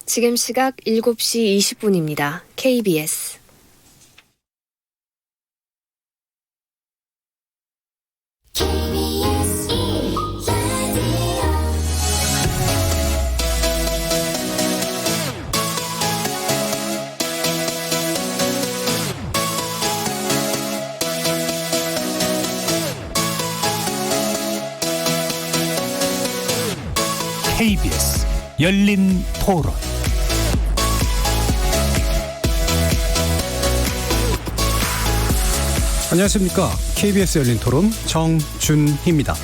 지금 시각 7시 20분입니다. KBS KBS 열린 토론. 안녕하십니까. KBS 열린 토론 정준희입니다.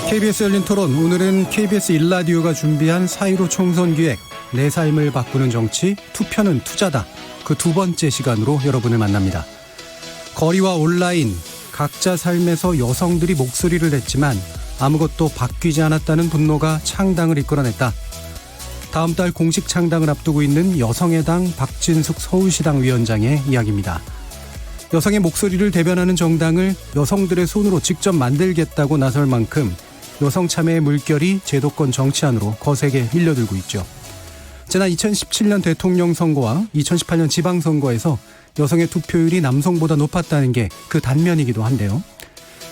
KBS 열린 토론, 오늘은 KBS 1라디오가 준비한 4.15 총선 기획 내 삶을 바꾸는 정치, 투표는 투자다. 그 두 번째 시간으로 여러분을 만납니다. 거리와 온라인, 각자 삶에서 여성들이 목소리를 냈지만 아무것도 바뀌지 않았다는 분노가 창당을 이끌어냈다. 다음 달 공식 창당을 앞두고 있는 여성의 당 박진숙 서울시당 위원장의 이야기입니다. 여성의 목소리를 대변하는 정당을 여성들의 손으로 직접 만들겠다고 나설 만큼 여성 참여의 물결이 제도권 정치 안으로 거세게 밀려들고 있죠. 지난 2017년 대통령 선거와 2018년 지방선거에서 여성의 투표율이 남성보다 높았다는 게 그 단면이기도 한데요.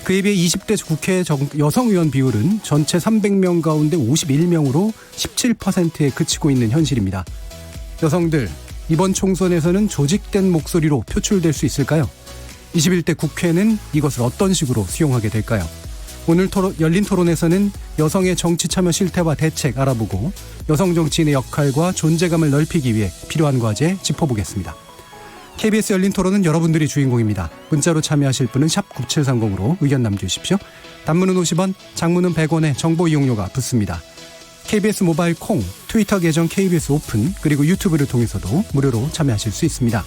그에 비해 20대 국회 여성 의원 비율은 전체 300명 가운데 51명으로 17%에 그치고 있는 현실입니다. 여성들, 이번 총선에서는 조직된 목소리로 표출될 수 있을까요? 21대 국회는 이것을 어떤 식으로 수용하게 될까요? 오늘 열린 토론에서는 여성의 정치 참여 실태와 대책 알아보고 여성 정치인의 역할과 존재감을 넓히기 위해 필요한 과제 짚어보겠습니다. KBS 열린 토론은 여러분들이 주인공입니다. 문자로 참여하실 분은 샵 9730으로 의견 남겨주십시오. 단문은 50원, 장문은 100원의 정보 이용료가 붙습니다. KBS 모바일 콩, 트위터 계정 KBS 오픈, 그리고 유튜브를 통해서도 무료로 참여하실 수 있습니다.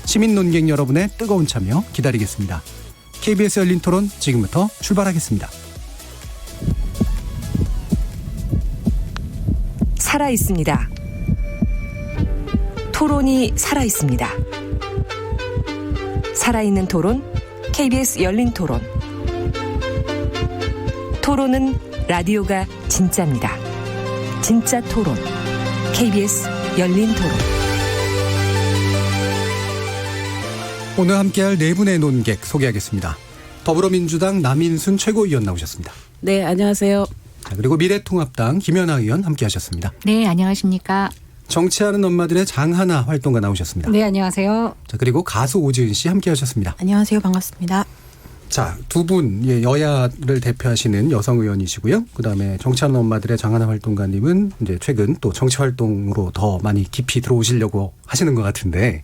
시민 논객 여러분의 뜨거운 참여 기다리겠습니다. KBS 열린 토론 지금부터 출발하겠습니다. 살아있습니다. 토론이 살아있습니다. 살아있는 토론, KBS 열린 토론. 토론은 라디오가 진짜입니다. 진짜 토론, KBS 열린 토론. 오늘 함께할 네 분의 논객 소개하겠습니다. 더불어민주당 남인순 최고위원 나오셨습니다. 네, 안녕하세요. 자, 그리고 미래통합당 김연아 의원 함께하셨습니다. 네, 안녕하십니까. 정치하는 엄마들의 장하나 활동가 나오셨습니다. 네, 안녕하세요. 자, 그리고 가수 오지은 씨 함께하셨습니다. 안녕하세요. 반갑습니다. 자, 두 분, 여야를 대표하시는 여성 의원이시고요. 그다음에 정치하는 엄마들의 장하나 활동가님은 이제 최근 또 정치 활동으로 더 많이 깊이 들어오시려고 하시는 것 같은데,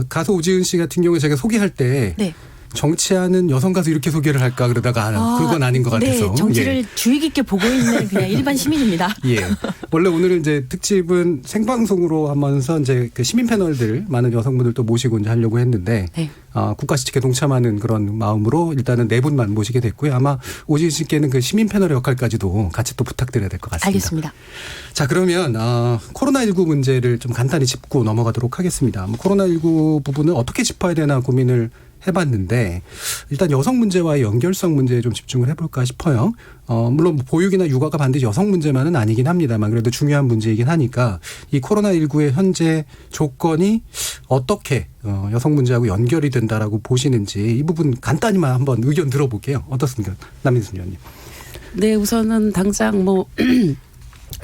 가수 오지은 씨 같은 경우에 제가 소개할 때. 네. 정치하는 여성 가수 이렇게 소개를 할까 그러다가 그건 아닌 것 같아서. 네, 정치를 주의 깊게 보고 있는 그냥 일반 시민입니다. 예. 원래 오늘은 이제 특집은 생방송으로 하면서 이제 그 시민 패널들 많은 여성분들 또 모시고 이제 하려고 했는데, 네. 국가 시책에 동참하는 그런 마음으로 일단은 네 분만 모시게 됐고요. 아마 오지은 씨께는 그 시민 패널의 역할까지도 같이 또 부탁드려야 될 것 같습니다. 알겠습니다. 자, 그러면 코로나19 문제를 좀 간단히 짚고 넘어가도록 하겠습니다. 코로나19 부분을 어떻게 짚어야 되나 고민을 해봤는데, 일단 여성 문제와의 연결성 문제에 좀 집중을 해볼까 싶어요. 물론 보육이나 육아가 반드시 여성 문제만은 아니긴 합니다만 그래도 중요한 문제이긴 하니까 이 코로나19의 현재 조건이 어떻게 여성 문제하고 연결이 된다라고 보시는지 이 부분 간단히만 한번 의견 들어볼게요. 어떻습니까? 남인순 의원님. 네, 우선은 당장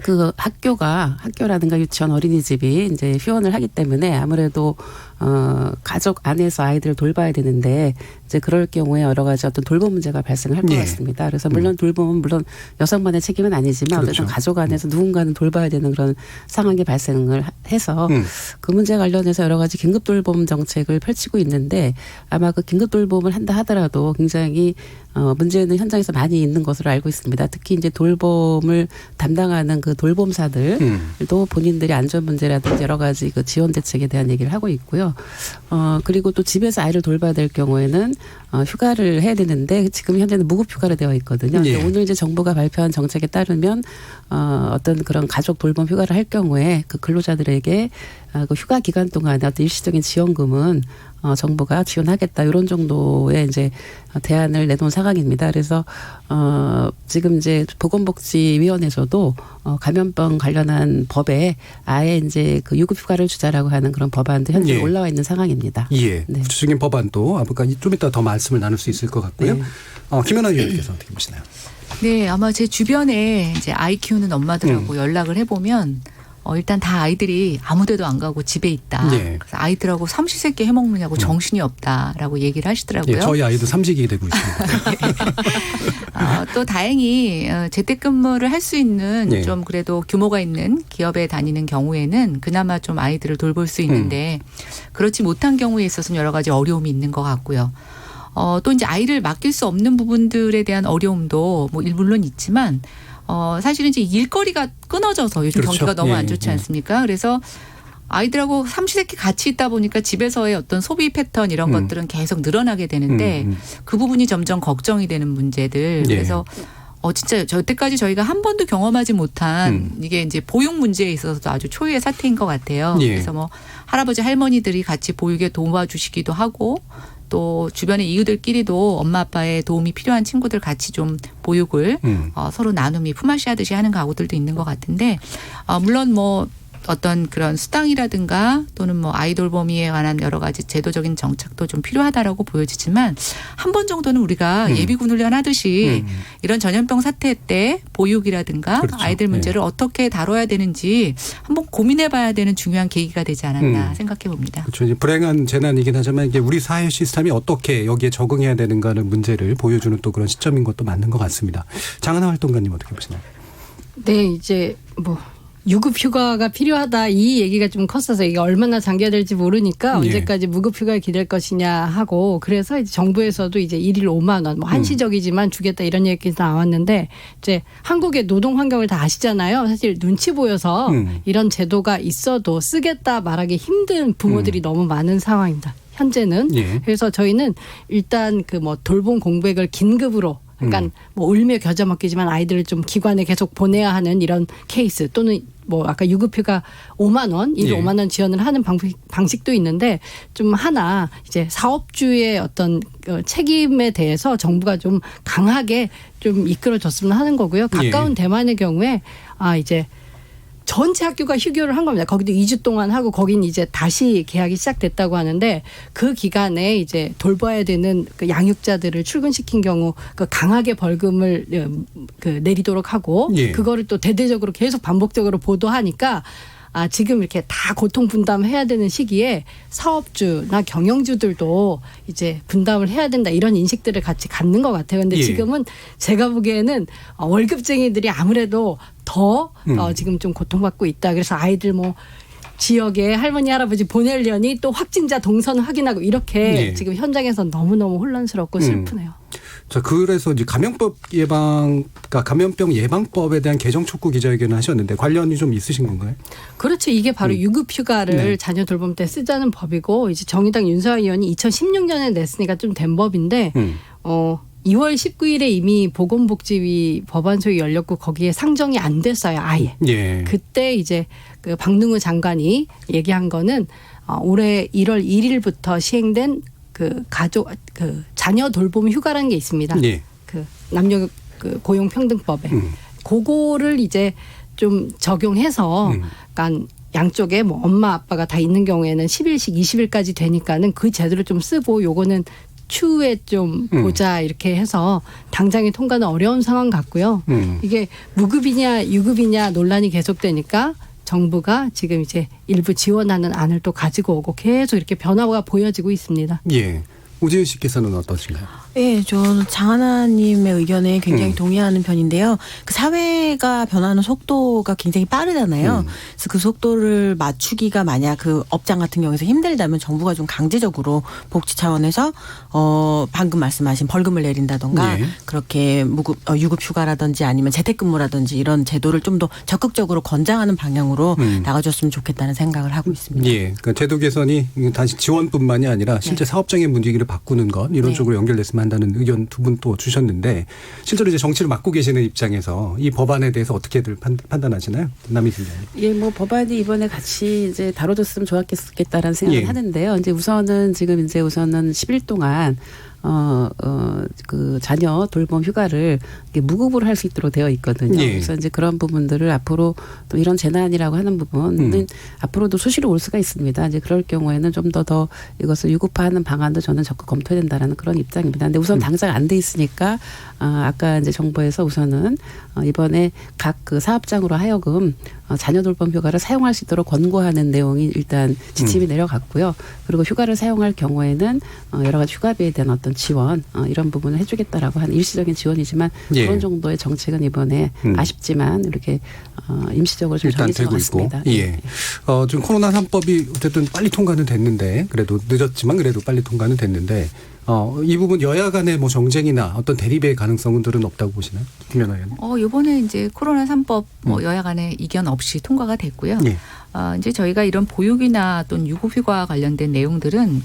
그 학교라든가 유치원, 어린이집이 이제 휴원을 하기 때문에 아무래도 가족 안에서 아이들을 돌봐야 되는데 이제 그럴 경우에 여러 가지 어떤 돌봄 문제가 발생할 것 같습니다. 그래서 물론 돌봄은 물론 여성만의 책임은 아니지만 그렇죠. 어쨌든 가족 안에서 누군가는 돌봐야 되는 그런 상황이 발생을 해서 그 문제 관련해서 여러 가지 긴급 돌봄 정책을 펼치고 있는데 아마 그 긴급 돌봄을 한다 하더라도 굉장히 문제는 현장에서 많이 있는 것으로 알고 있습니다. 특히 이제 돌봄을 담당하는 그 돌봄사들도 본인들이 안전 문제라든지 여러 가지 그 지원 대책에 대한 얘기를 하고 있고요. 그리고 또 집에서 아이를 돌봐야 될 경우에는 휴가를 해야 되는데 지금 현재는 무급 휴가로 되어 있거든요. 예. 오늘 이제 정부가 발표한 정책에 따르면 어떤 그런 가족 돌봄 휴가를 할 경우에 그 근로자들에게 그 휴가 기간 동안에 어떤 일시적인 지원금은 정부가 지원하겠다 이런 정도의 이제 대안을 내놓은 상황입니다. 그래서 지금 이제 보건복지위원회에서도 감염병 관련한 법에 아예 이제 그 유급휴가를 주자라고 하는 그런 법안도 현재 예. 올라와 있는 상황입니다. 예. 네. 구체적인 법안도 아까 좀 이따 더 말씀을 나눌 수 있을 것 같고요. 네. 김연아 위원님께서 어떻게 보시나요? 네, 아마 제 주변에 이제 아이 키우는 엄마들하고 연락을 해보면 일단 다 아이들이 아무데도 안 가고 집에 있다. 예. 그래서 아이들하고 삼시세끼 해먹느냐고 정신이 없다라고 얘기를 하시더라고요. 예, 저희 아이도 삼식이 되고 있습니다. 또 다행히 재택근무를 할 수 있는 예. 좀 그래도 규모가 있는 기업에 다니는 경우에는 그나마 좀 아이들을 돌볼 수 있는데 그렇지 못한 경우에 있어서는 여러 가지 어려움이 있는 것 같고요. 또 이제 아이를 맡길 수 없는 부분들에 대한 어려움도 뭐 물론 있지만 사실은 이제 일거리가 끊어져서 요즘 그렇죠. 경기가 너무 예, 안 좋지 예. 않습니까? 그래서 아이들하고 삼시세끼 같이 있다 보니까 집에서의 어떤 소비 패턴 이런 것들은 계속 늘어나게 되는데 그 부분이 점점 걱정이 되는 문제들. 예. 그래서 진짜 여태까지 저희가 한 번도 경험하지 못한 이게 이제 보육 문제에 있어서도 아주 초유의 사태인 것 같아요. 예. 그래서 뭐 할아버지 할머니들이 같이 보육에 도와주시기도 하고 또 주변의 이웃들끼리도 엄마 아빠의 도움이 필요한 친구들 같이 좀 보육을 서로 나눔이 품앗이 하듯이 하는 가구들도 있는 것 같은데 물론 뭐 어떤 그런 수당이라든가 또는 뭐 아이 돌보미에 관한 여러 가지 제도적인 정책도 좀 필요하다라고 보여지지만 한 번 정도는 우리가 예비군 훈련하듯이 이런 전염병 사태 때 보육이라든가 그렇죠. 아이들 문제를 어떻게 다뤄야 되는지 한번 고민해봐야 되는 중요한 계기가 되지 않았나 생각해 봅니다. 그렇죠. 이제 불행한 재난이긴 하지만 이게 우리 사회 시스템이 어떻게 여기에 적응해야 되는가는 문제를 보여주는 또 그런 시점인 것도 맞는 것 같습니다. 장하나 활동가님 어떻게 보시나요? 네, 이제 뭐 유급휴가가 필요하다 이 얘기가 좀 컸어서 이게 얼마나 장기화될지 모르니까 예. 언제까지 무급휴가를 기댈 것이냐 하고 그래서 이제 정부에서도 이제 일일 5만 원, 뭐 한시적이지만 주겠다 이런 얘기가 나왔는데 이제 한국의 노동 환경을 다 아시잖아요. 사실 눈치 보여서 이런 제도가 있어도 쓰겠다 말하기 힘든 부모들이 너무 많은 상황입니다. 현재는. 예. 그래서 저희는 일단 그 뭐 돌봄 공백을 긴급으로 그러니까 뭐 울며 겨자 먹기지만 아이들을 좀 기관에 계속 보내야 하는 이런 케이스 또는 뭐 아까 유급휴가 5만 원, 일 예. 5만 원 지원을 하는 방식도 있는데 좀 하나 이제 사업주의 어떤 책임에 대해서 정부가 좀 강하게 좀 이끌어줬으면 하는 거고요. 가까운 예. 대만의 경우에 이제 전체 학교가 휴교를 한 겁니다. 거기도 2주 동안 하고 거긴 이제 다시 개학이 시작됐다고 하는데 그 기간에 이제 돌봐야 되는 그 양육자들을 출근시킨 경우 그 강하게 벌금을 그 내리도록 하고 예. 그거를 또 대대적으로 계속 반복적으로 보도하니까 지금 이렇게 다 고통 분담해야 되는 시기에 사업주나 경영주들도 이제 분담을 해야 된다 이런 인식들을 같이 갖는 것 같아요. 근데 예. 지금은 제가 보기에는 월급쟁이들이 아무래도 더 지금 좀 고통받고 있다. 그래서 아이들 뭐 지역에 할머니 할아버지 보내려니 또 확진자 동선 확인하고 이렇게 예. 지금 현장에서 너무너무 혼란스럽고 슬프네요. 자, 그래서 이제 감염병 예방법에 대한 개정 촉구 기자회견을 하셨는데 관련이 좀 있으신 건가요? 그렇죠. 이게 바로 유급휴가를 네. 자녀 돌봄 때 쓰자는 법이고 이제 정의당 윤석열 의원이 2016년에 냈으니까 좀 된 법인데 2월 19일에 이미 보건복지위 법안소위 열렸고 거기에 상정이 안 됐어요. 아예. 예. 그때 이제 그 박능우 장관이 얘기한 거는 올해 1월 1일부터 시행된 그 자녀 돌봄 휴가라는 게 있습니다. 예. 그 남녀 그 고용평등법에 그거를 이제 좀 적용해서 그러니까 양쪽에 뭐 엄마 아빠가 다 있는 경우에는 10일씩 20일까지 되니까는 그 제도를 좀 쓰고 요거는 추후에 좀 보자 이렇게 해서 당장에 통과는 어려운 상황 같고요. 이게 무급이냐 유급이냐 논란이 계속되니까 정부가 지금 이제 일부 지원하는 안을 또 가지고 오고 계속 이렇게 변화가 보여지고 있습니다. 예. 우지은 씨께서는 어떠신가요? 예, 저는 장하나님의 의견에 굉장히 동의하는 편인데요. 그 사회가 변하는 속도가 굉장히 빠르잖아요. 그래서 그 속도를 맞추기가 만약 그 업장 같은 경우에서 힘들다면 정부가 좀 강제적으로 복지 차원에서 방금 말씀하신 벌금을 내린다던가 예. 그렇게 유급휴가라든지 아니면 재택근무라든지 이런 제도를 좀 더 적극적으로 권장하는 방향으로 나가줬으면 좋겠다는 생각을 하고 있습니다. 예. 그러니까 제도 개선이 단지 지원뿐만이 아니라 실제 사업장의 분위기를 바꾸는 것 이런 네. 쪽으로 연결됐으면 하는 한다는 의견 두 분 또 주셨는데 실제로 이제 정치를 맡고 계시는 입장에서 이 법안에 대해서 어떻게들 판단하시나요? 남희순 의원님. 예, 뭐 법안이 이번에 같이 이제 다뤄졌으면 좋았겠다라는 생각을 예. 하는데요. 이제 우선은 10일 동안 그 자녀 돌봄 휴가를 이렇게 무급으로 할 수 있도록 되어 있거든요. 예. 그래서 이제 그런 부분들을 앞으로 또 이런 재난이라고 하는 부분은 앞으로도 수시로 올 수가 있습니다. 이제 그럴 경우에는 좀 더 이것을 유급화하는 방안도 저는 적극 검토해야 된다라는 그런 입장입니다. 근데 우선 당장 안 돼 있으니까 아까 이제 정부에서 우선은 이번에 각 그 사업장으로 하여금 자녀 돌봄 휴가를 사용할 수 있도록 권고하는 내용이 일단 지침이 내려갔고요. 그리고 휴가를 사용할 경우에는 여러 가지 휴가비에 대한 어떤 지원 이런 부분을 해주겠다라고 하는 일시적인 지원이지만 예. 그런 정도의 정책은 이번에 아쉽지만 이렇게 임시적으로 좀 일단 정해진 되고 것 있고. 같습니다. 예. 지금 코로나 3법이 어쨌든 빨리 통과는 됐는데 그래도 늦었지만 그래도 빨리 통과는 됐는데 이 부분 여야 간의 뭐 정쟁이나 어떤 대립의 가능성들은 없다고 보시나요? 김연아 의원님. 이번에 이제 코로나 3법 여야 간의 이견 없이 통과가 됐고요. 예. 이제 저희가 이런 보육이나 또는 유급휴가 관련된 내용들은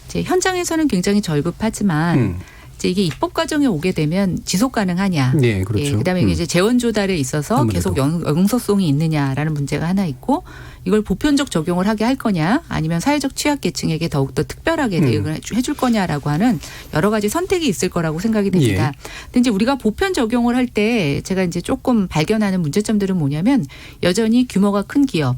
이제 현장에서는 굉장히 절급하지만 이제 이게 입법 과정에 오게 되면 지속 가능하냐. 네, 그렇죠. 그다음에 이게 이제 재원 조달에 있어서 아무래도. 계속 영속성이 있느냐라는 문제가 하나 있고 이걸 보편적 적용을 하게 할 거냐 아니면 사회적 취약계층에게 더욱더 특별하게 대응을 해줄 거냐라고 하는 여러 가지 선택이 있을 거라고 생각이 됩니다. 예. 근데 이제 우리가 보편 적용을 할 때 제가 이제 조금 발견하는 문제점들은 뭐냐면 여전히 규모가 큰 기업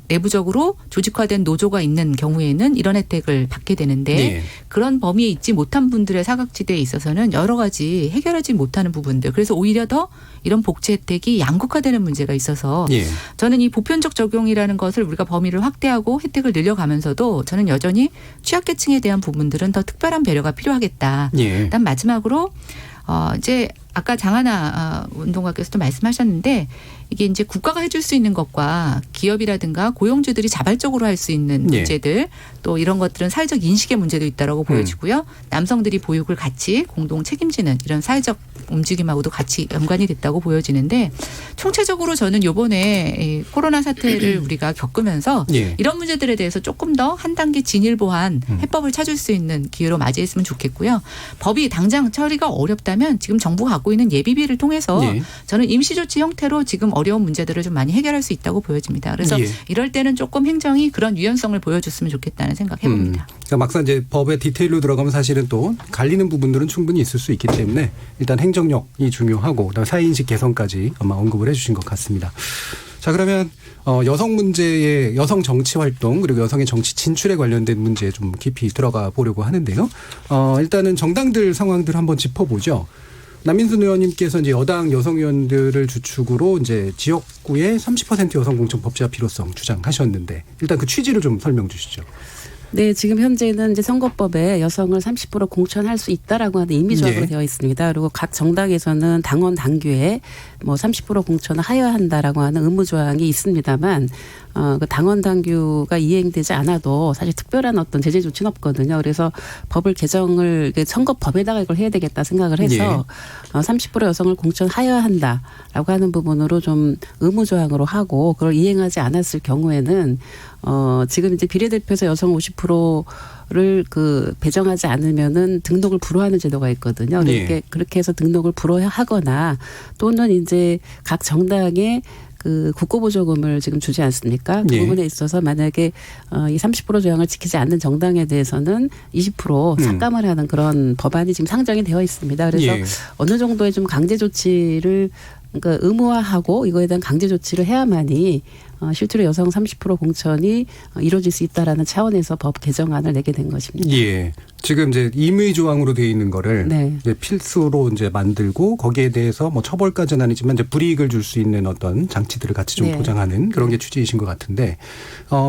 내부적으로 조직화된 노조가 있는 경우에는 이런 혜택을 받게 되는데 예. 그런 범위에 있지 못한 분들의 사각지대에 있어서는 여러 가지 해결하지 못하는 부분들 그래서 오히려 더 이런 복지 혜택이 양극화되는 문제가 있어서 예. 저는 이 보편적 적용이라는 것을 우리가 범위를 확대하고 혜택을 늘려가면서도 저는 여전히 취약계층에 대한 부분들은 더 특별한 배려가 필요하겠다. 예. 일단 마지막으로 이제 아까 장하나 운동가께서도 말씀하셨는데 이게 이제 국가가 해줄 수 있는 것과 기업이라든가 고용주들이 자발적으로 할 수 있는 예. 문제들 또 이런 것들은 사회적 인식의 문제도 있다라고 보여지고요. 남성들이 보육을 같이 공동 책임지는 이런 사회적 움직임하고도 같이 연관이 됐다고 보여지는데 총체적으로 저는 이번에 이 코로나 사태를 우리가 겪으면서 예. 이런 문제들에 대해서 조금 더 한 단계 진일보한 해법을 찾을 수 있는 기회로 맞이했으면 좋겠고요. 법이 당장 처리가 어렵다면 지금 정부가 갖고 있는 예비비를 통해서 예. 저는 임시조치 형태로 지금 어려운 문제들을 좀 많이 해결할 수 있다고 보여집니다. 그래서 예. 이럴 때는 조금 행정이 그런 유연성을 보여줬으면 좋겠다는 생각 해봅니다. 그러니까 막상 이제 법의 디테일로 들어가면 사실은 또 갈리는 부분들은 충분히 있을 수 있기 때문에 일단 행정력이 중요하고 그다음에 사회인식 개선까지 아마 언급을 해 주신 것 같습니다. 자, 그러면 여성 문제의 여성 정치 활동 그리고 여성의 정치 진출에 관련된 문제에 좀 깊이 들어가 보려고 하는데요. 일단은 정당들 상황들 한번 짚어보죠. 남인순 의원님께서 이제 여당 여성 의원들을 주축으로 이제 지역구의 30% 여성 공천 법제화 필요성 주장하셨는데 일단 그 취지를 좀 설명 주시죠. 네, 지금 현재는 이제 선거법에 여성을 30% 공천할 수 있다라고 하는 임의조항으로 예. 되어 있습니다. 그리고 각 정당에서는 당원 당규에 뭐 30% 공천을 하여야 한다라고 하는 의무조항이 있습니다만 그 당원 당규가 이행되지 않아도 사실 특별한 어떤 제재 조치는 없거든요. 그래서 법을 개정을 선거법에다가 이걸 해야 되겠다 생각을 해서 30% 여성을 공천하여야 한다라고 하는 부분으로 좀 의무조항으로 하고 그걸 이행하지 않았을 경우에는 지금 이제 비례대표에서 여성 50%를 그 배정하지 않으면은 등록을 불허하는 제도가 있거든요. 그렇게 해서 등록을 불허하거나 또는 이제 각 정당에 그 국고보조금을 지금 주지 않습니까? 그 부분에 있어서 만약에 이 30% 조항을 지키지 않는 정당에 대해서는 20% 삭감을 하는 그런 법안이 지금 상정이 되어 있습니다. 그래서 어느 정도의 좀 강제 조치를 그러니까 의무화하고 이거에 대한 강제 조치를 해야만이 실제로 여성 30% 공천이 이루어질 수 있다라는 차원에서 법 개정안을 내게 된 것입니다. 예. 지금 이제 임의 조항으로 되어 있는 거를 네. 이제 필수로 이제 만들고 거기에 대해서 뭐 처벌까지는 아니지만 이제 불이익을 줄 수 있는 어떤 장치들을 같이 좀 네. 보장하는 그런 게 취지이신 것 같은데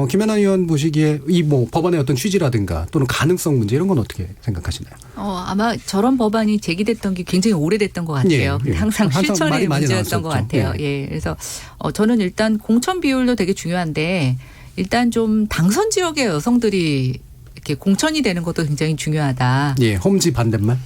김연아 의원 보시기에 이 뭐 법안의 어떤 취지라든가 또는 가능성 문제 이런 건 어떻게 생각하시나요? 아마 저런 법안이 제기됐던 게 굉장히 오래됐던 것 같아요. 예, 예. 항상 실천의 말이 많이 문제였던 것 나왔었죠. 같아요. 예. 그래서 저는 일단 공천 비율도 되게 중요한데 일단 좀 당선 지역의 여성들이 이렇게 공천이 되는 것도 굉장히 중요하다. 예, 홈지 반대말.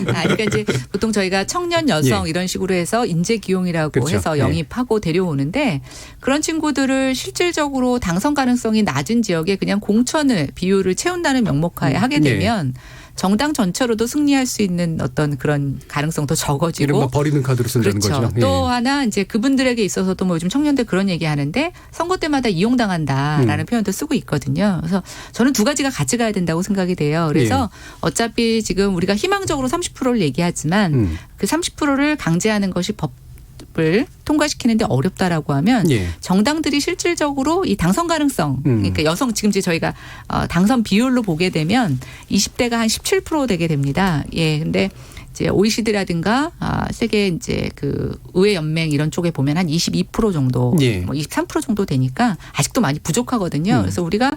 그러니까 이제 보통 저희가 청년 여성 이런 식으로 해서 인재 기용이라고 그렇죠. 해서 영입하고 데려오는데 그런 친구들을 실질적으로 당선 가능성이 낮은 지역에 그냥 공천을 비율을 채운다는 명목하에 하게 되면 정당 전체로도 승리할 수 있는 어떤 그런 가능성도 적어지고 이른바 버리는 카드로 쓴다는 그렇죠. 거죠. 또 하나 이제 그분들에게 있어서도 뭐 요즘 청년들 그런 얘기하는데 선거 때마다 이용당한다라는 표현도 쓰고 있거든요. 그래서 저는 두 가지가 같이 가야 된다고 생각이 돼요. 그래서 어차피 지금 우리가 희망적으로 30%를 얘기하지만 그 30%를 강제하는 것이 법을 통과시키는데 어렵다라고 하면 정당들이 실질적으로 이 당선 가능성 그러니까 여성 지금 이제 저희가 당선 비율로 보게 되면 20대가 한 17% 되게 됩니다. 예, 근데 이제 OECD라든가 세계 이제 그 의회 연맹 이런 쪽에 보면 한 22% 정도, 뭐 23% 정도 되니까 아직도 많이 부족하거든요. 그래서 우리가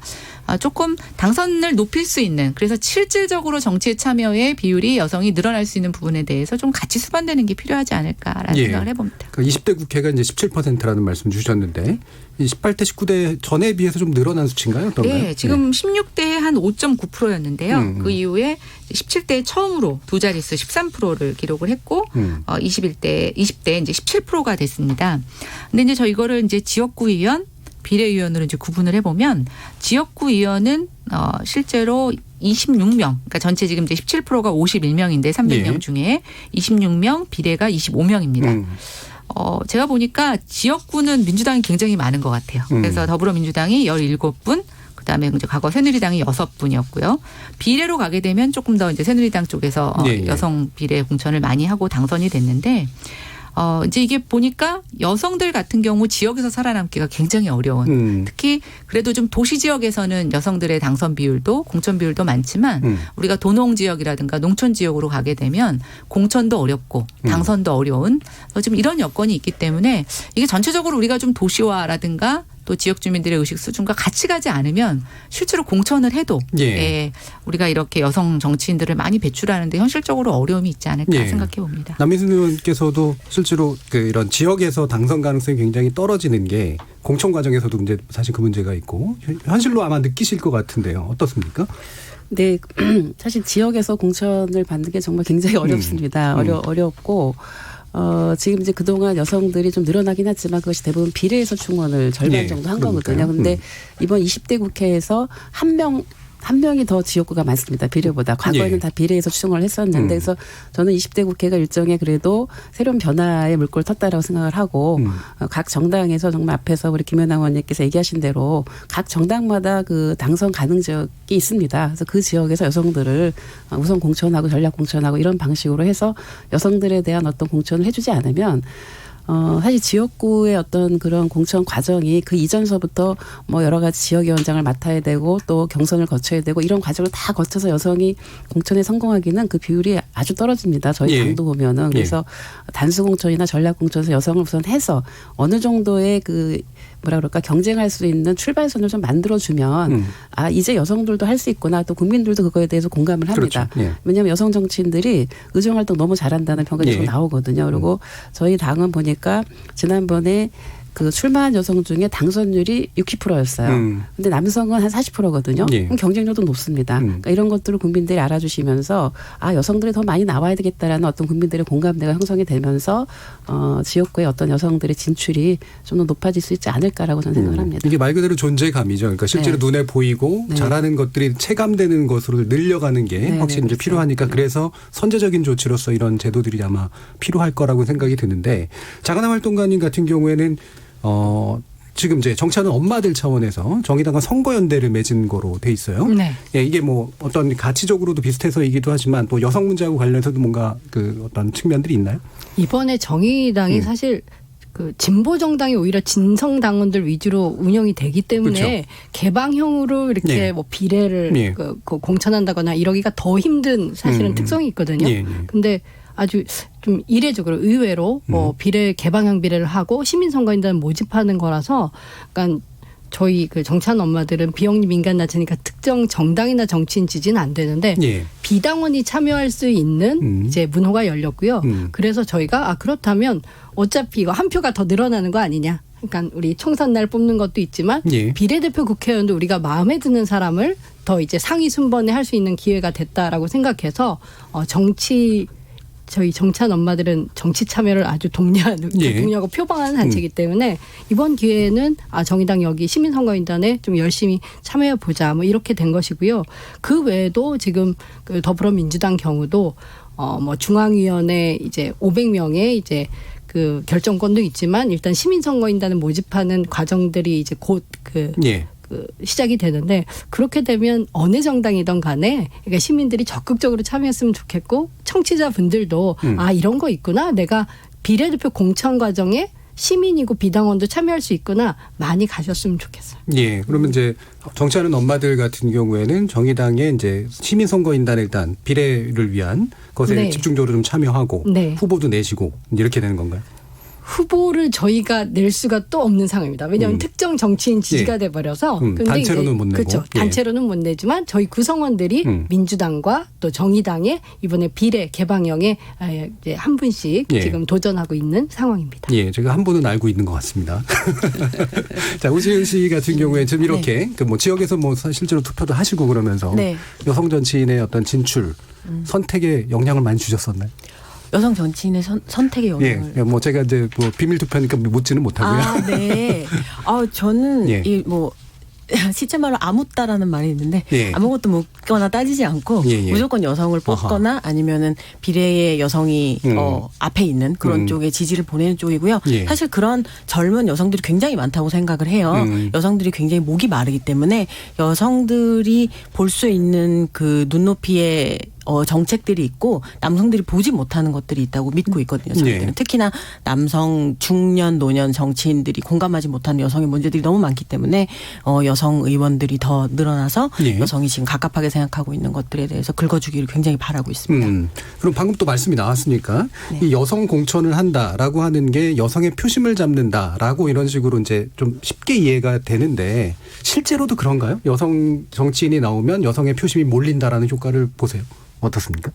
조금 당선을 높일 수 있는 그래서 실질적으로 정치에 참여의 비율이 여성이 늘어날 수 있는 부분에 대해서 좀 같이 수반되는 게 필요하지 않을까라는 생각을 해봅니다. 그러니까 20대 국회가 이제 17%라는 말씀 주셨는데 18대 19대 전에 비해서 좀 늘어난 수치인가요? 어떤가요? 네, 지금 16대에 한 5.9%였는데요. 그 이후에 17대에 처음으로 두 자릿수 13%를 기록을 했고 20대 이제 17%가 됐습니다. 근데 이제 저 이거를 이제 지역구 의원, 비례의원으로 이제 구분을 해보면 지역구 의원은 실제로 26명, 그러니까 전체 지금 이제 17%가 51명인데 300명 중에 26명, 비례가 25명입니다. 제가 보니까 지역구는 민주당이 굉장히 많은 것 같아요. 그래서 더불어민주당이 17분, 그다음에 이제 과거 새누리당이 6분이었고요. 비례로 가게 되면 조금 더 이제 새누리당 쪽에서 여성 비례 공천을 많이 하고 당선이 됐는데 이제 이게 보니까 여성들 같은 경우 지역에서 살아남기가 굉장히 어려운 특히 그래도 좀 도시 지역에서는 여성들의 당선 비율도 공천 비율도 많지만 우리가 도농 지역이라든가 농촌 지역으로 가게 되면 공천도 어렵고 당선도 어려운 좀 이런 여건이 있기 때문에 이게 전체적으로 우리가 좀 도시화라든가 또 지역 주민들의 의식 수준과 같이 가지 않으면 실제로 공천을 해도 우리가 이렇게 여성 정치인들을 많이 배출하는데 현실적으로 어려움이 있지 않을까 생각해 봅니다. 남민순 의원께서도 실제로 그 이런 지역에서 당선 가능성이 굉장히 떨어지는 게 공천 과정에서도 이제 사실 그 문제가 있고 현실로 아마 느끼실 것 같은데요. 어떻습니까? 네, 사실 지역에서 공천을 받는 게 정말 굉장히 어렵습니다. 어렵고 지금 이제 그동안 여성들이 좀 늘어나긴 했지만 그것이 대부분 비례에서 충원을 절반 정도 한 거거든요. 그런데 이번 20대 국회에서 한 명이 더 지역구가 많습니다. 비례보다. 과거에는 다 비례에서 추정을 했었는데 그래서 저는 20대 국회가 일종의 그래도 새로운 변화의 물꼬를 텄다라고 생각을 하고 각 정당에서 정말 앞에서 우리 김연아 의원님께서 얘기하신 대로 각 정당마다 그 당선 가능 지역이 있습니다. 그래서 그 지역에서 여성들을 우선 공천하고 전략 공천하고 이런 방식으로 해서 여성들에 대한 어떤 공천을 해주지 않으면 사실 지역구의 어떤 그런 공천 과정이 그 이전서부터 뭐 여러 가지 지역위원장을 맡아야 되고 또 경선을 거쳐야 되고 이런 과정을 다 거쳐서 여성이 공천에 성공하기는 그 비율이 아주 떨어집니다. 저희 당도 보면은. 그래서 단수 공천이나 전략 공천에서 여성을 우선 해서 어느 정도의 그 뭐라 그럴까 경쟁할 수 있는 출발선을 좀 만들어주면 이제 여성들도 할 수 있구나 또 국민들도 그거에 대해서 공감을 합니다. 그렇죠. 왜냐하면 여성 정치인들이 의정활동 너무 잘한다는 평가가 좀 나오거든요. 그리고 저희 당은 보니까 지난번에 그 출마한 여성 중에 당선율이 60%였어요. 근데 남성은 한 40%거든요. 그럼 경쟁력도 높습니다. 그러니까 이런 것들을 국민들이 알아주시면서 여성들이 더 많이 나와야 되겠다라는 어떤 국민들의 공감대가 형성이 되면서 지역구의 어떤 여성들의 진출이 좀 더 높아질 수 있지 않을까라고 저는 생각을 합니다. 이게 말 그대로 존재감이죠. 그러니까 실제로 눈에 보이고 잘하는 것들이 체감되는 것으로 늘려가는 게 확실히 이제 필요하니까 그래서 선제적인 조치로서 이런 제도들이 아마 필요할 거라고 생각이 드는데 자가남 활동가님 같은 경우에는 지금 이제 정치하는 엄마들 차원에서 정의당과 선거연대를 맺은 거로 돼 있어요. 이게 뭐 어떤 가치적으로도 비슷해서이기도 하지만 또 여성 문제하고 관련해서도 뭔가 그 어떤 측면들이 있나요? 이번에 정의당이 사실 그 진보 정당이 오히려 진성 당원들 위주로 운영이 되기 때문에 그렇죠. 개방형으로 이렇게 뭐 비례를 공천한다거나 이러기가 더 힘든 사실은 특성이 있거든요. 근데 아주 좀 이례적으로 의외로 뭐 비례 개방형 비례를 하고 시민선거인단을 모집하는 거라서 그러니까 저희 그 정치하는 엄마들은 비영리 민간 낮으니까 특정 정당이나 정치인 지지는 안 되는데 비당원이 참여할 수 있는 이제 문호가 열렸고요. 그래서 저희가 그렇다면 어차피 이거 한 표가 더 늘어나는 거 아니냐. 그러니까 우리 총선 날 뽑는 것도 있지만 비례대표 국회의원도 우리가 마음에 드는 사람을 더 이제 상위 순번에 할 수 있는 기회가 됐다라고 생각해서 정치 저희 정치한 엄마들은 정치 참여를 아주 독려하고 표방하는 단체이기 때문에 이번 기회에는 정의당 여기 시민선거인단에 좀 열심히 참여해보자 뭐 이렇게 된 것이고요. 그 외에도 지금 그 더불어민주당 경우도 뭐 중앙위원회 이제 500명의 이제 그 결정권도 있지만 일단 시민선거인단을 모집하는 과정들이 이제 곧 그 시작이 되는데 그렇게 되면 어느 정당이든 간에 그러니까 시민들이 적극적으로 참여했으면 좋겠고 청취자분들도 이런 거 있구나. 내가 비례대표 공천 과정에 시민이고 비당원도 참여할 수 있구나. 많이 가셨으면 좋겠어요. 예. 그러면 이제 정치하는 엄마들 같은 경우에는 정의당의 이제 시민선거인단 일단 비례를 위한 것에 집중적으로 좀 참여하고 후보도 내시고 이렇게 되는 건가요? 후보를 저희가 낼 수가 또 없는 상황입니다. 왜냐하면 특정 정치인 지지가 돼버려서. 단체로는 못 내고. 그렇죠. 단체로는 못 내지만 저희 구성원들이 민주당과 또 정의당의 이번에 비례 개방형에 이제 한 분씩 지금 도전하고 있는 상황입니다. 예, 제가 한 분은 알고 있는 것 같습니다. 자, 오지은 씨 같은 경우에 지금 이렇게 그 뭐 지역에서 뭐 실제로 투표도 하시고 그러면서 여성 정치인의 어떤 진출, 선택에 영향을 많이 주셨었나요? 여성 정치인의 선택의 영향을. 예, 뭐 제가 이제 뭐 비밀 투표니까 묻지는 못하고요. 네. 저는 이 뭐 시체 말로 아무따라는 말이 있는데 아무것도 묻거나 따지지 않고 무조건 여성을 뽑거나 아니면은 비례의 여성이 앞에 있는 그런 쪽에 지지를 보내는 쪽이고요. 사실 그런 젊은 여성들이 굉장히 많다고 생각을 해요. 여성들이 굉장히 목이 마르기 때문에 여성들이 볼 수 있는 그 눈높이의 정책들이 있고 남성들이 보지 못하는 것들이 있다고 믿고 있거든요. 저희들은. 특히나 남성 중년 노년 정치인들이 공감하지 못하는 여성의 문제들이 너무 많기 때문에 여성 의원들이 더 늘어나서 여성이 지금 갑갑하게 생각하고 있는 것들에 대해서 긁어주기를 굉장히 바라고 있습니다. 그럼 방금 또 말씀이 나왔으니까 이 여성 공천을 한다라고 하는 게 여성의 표심을 잡는다라고 이런 식으로 이제 좀 쉽게 이해가 되는데 실제로도 그런가요? 여성 정치인이 나오면 여성의 표심이 몰린다라는 효과를 보세요. 어떻습니까?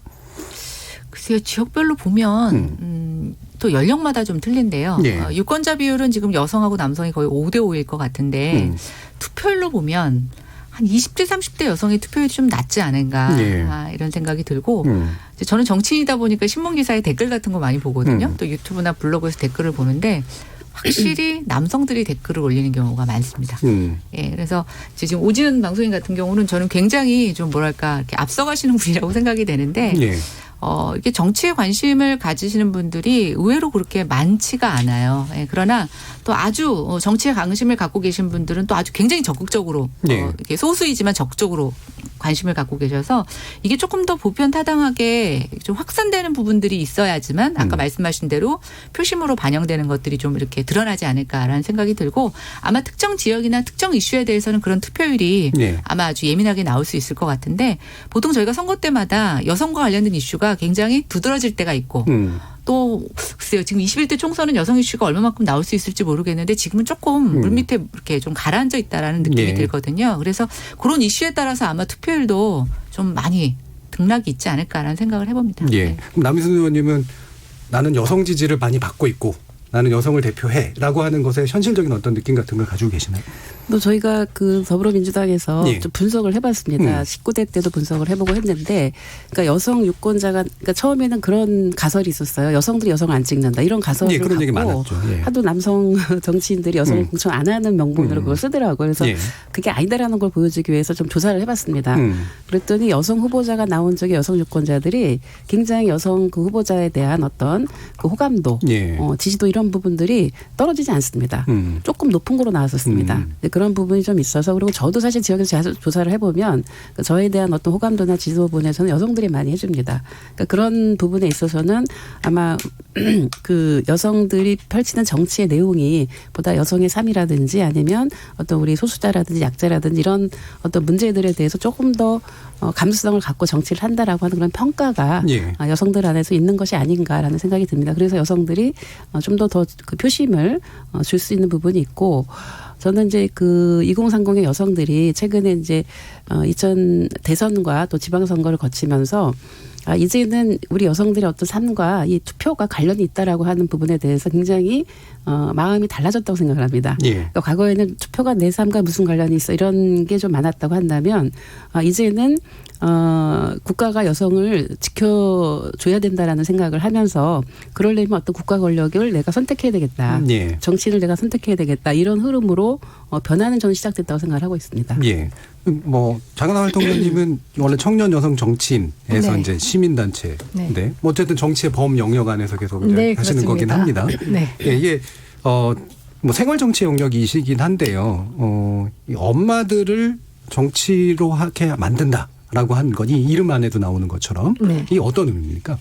글쎄요. 지역별로 보면 또 연령마다 좀 틀린데요. 유권자 비율은 지금 여성하고 남성이 거의 5대5일 것 같은데 투표율로 보면 한 20대 30대 여성의 투표율이 좀 낮지 않은가 이런 생각이 들고 이제 저는 정치인이다 보니까 신문기사에 댓글 같은 거 많이 보거든요. 또 유튜브나 블로그에서 댓글을 보는데 확실히 남성들이 댓글을 올리는 경우가 많습니다. 그래서 지금 오지은 방송인 같은 경우는 저는 굉장히 좀 뭐랄까 이렇게 앞서가시는 분이라고 생각이 되는데 이게 정치에 관심을 가지시는 분들이 의외로 그렇게 많지가 않아요. 그러나 또 아주 정치에 관심을 갖고 계신 분들은 또 아주 굉장히 적극적으로 이렇게 소수이지만 적극적으로 관심을 갖고 계셔서 이게 조금 더 보편타당하게 좀 확산되는 부분들이 있어야지만 아까 말씀하신 대로 표심으로 반영되는 것들이 좀 이렇게 드러나지 않을까라는 생각이 들고 아마 특정 지역이나 특정 이슈에 대해서는 그런 투표율이 아마 아주 예민하게 나올 수 있을 것 같은데 보통 저희가 선거 때마다 여성과 관련된 이슈가 굉장히 두드러질 때가 있고 또 글쎄요. 지금 21대 총선은 여성 이슈가 얼마만큼 나올 수 있을지 모르겠는데 지금은 조금 물밑에 이렇게 좀 가라앉아 있다라는 느낌이 들거든요. 그래서 그런 이슈에 따라서 아마 투표율도 좀 많이 등락이 있지 않을까라는 생각을 해봅니다. 그럼 남희순 의원님은 나는 여성 지지를 많이 받고 있고 나는 여성을 대표해라고 하는 것에 현실적인 어떤 느낌 같은 걸 가지고 계시나요? 또 저희가 그 더불어민주당에서 좀 분석을 해봤습니다. 19대 때도 분석을 해보고 했는데, 그러니까 여성 유권자가 그러니까 처음에는 그런 가설이 있었어요. 여성들이 여성을 안 찍는다 이런 가설을 그런 얘기 갖고 많았죠. 하도 남성 정치인들이 여성을 공천 안 하는 명분으로 그걸 쓰더라고요. 그래서 그게 아니다라는 걸 보여주기 위해서 좀 조사를 해봤습니다. 그랬더니 여성 후보자가 나온 적에 여성 유권자들이 굉장히 여성 그 후보자에 대한 어떤 그 호감도, 지지도 이런 부분들이 떨어지지 않습니다. 조금 높은 거로 나왔었습니다. 그런 부분이 좀 있어서 그리고 저도 사실 지역에서 조사를 해보면 저에 대한 어떤 호감도나 지지도 부분에서는 여성들이 많이 해줍니다. 그러니까 그런 부분에 있어서는 아마 그 여성들이 펼치는 정치의 내용이 보다 여성의 삶이라든지 아니면 어떤 우리 소수자라든지 약자라든지 이런 어떤 문제들에 대해서 조금 더 감수성을 갖고 정치를 한다라고 하는 그런 평가가 여성들 안에서 있는 것이 아닌가라는 생각이 듭니다. 그래서 여성들이 좀 더 그 표심을 줄 수 있는 부분이 있고 저는 이제 그 2030의 여성들이 최근에 이제 2000 대선과 또 지방선거를 거치면서 이제는 우리 여성들의 어떤 삶과 이 투표가 관련이 있다라고 하는 부분에 대해서 굉장히 마음이 달라졌다고 생각을 합니다. 예. 그러니까 과거에는 투표가 내 삶과 무슨 관련이 있어 이런 게 좀 많았다고 한다면 이제는 국가가 여성을 지켜줘야 된다라는 생각을 하면서 그러려면 어떤 국가 권력을 내가 선택해야 되겠다. 예. 정치인을 내가 선택해야 되겠다. 이런 흐름으로 변화는 저는 시작됐다고 생각을 하고 있습니다. 예. 뭐 장하나 활동가님은 원래 청년 여성 정치인에서 네. 이제 시민단체인데 네. 뭐 어쨌든 정치의 범 영역 안에서 계속 이제 네, 하시는 거긴 그렇습니다. 합니다. 네. 예, 이게 뭐 생활 정치 영역이시긴 한데요. 이 엄마들을 정치로 하게 만든다라고 한 건 이 이름 안에도 나오는 것처럼 네. 이게 어떤 의미입니까?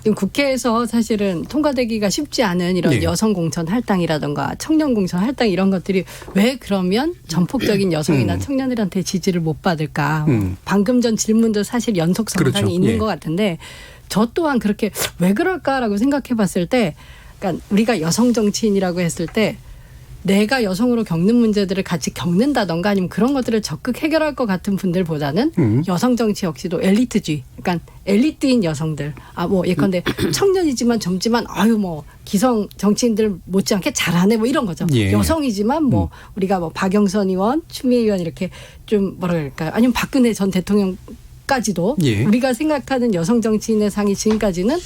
지금 국회에서 사실은 통과되기가 쉽지 않은 이런 예. 여성 공천 할당이라든가 청년 공천 할당 이런 것들이 왜 그러면 전폭적인 여성이나 청년들한테 지지를 못 받을까? 방금 전 질문도 사실 연속성상이 그렇죠. 있는 예. 것 같은데 저 또한 그렇게 왜 그럴까라고 생각해 봤을 때 그러니까 우리가 여성 정치인이라고 했을 때 내가 여성으로 겪는 문제들을 같이 겪는다던가 아니면 그런 것들을 적극 해결할 것 같은 분들보다는 여성 정치 역시도 엘리트주의, 그러니까 엘리트인 여성들, 뭐 예컨대 청년이지만 젊지만 뭐 기성 정치인들 못지않게 잘하네 뭐 이런 거죠. 예. 여성이지만 뭐 우리가 뭐 박영선 의원, 추미애 의원 이렇게 좀 뭐라 그럴까요? 아니면 박근혜 전 대통령까지도 예. 우리가 생각하는 여성 정치인의 상이 지금까지는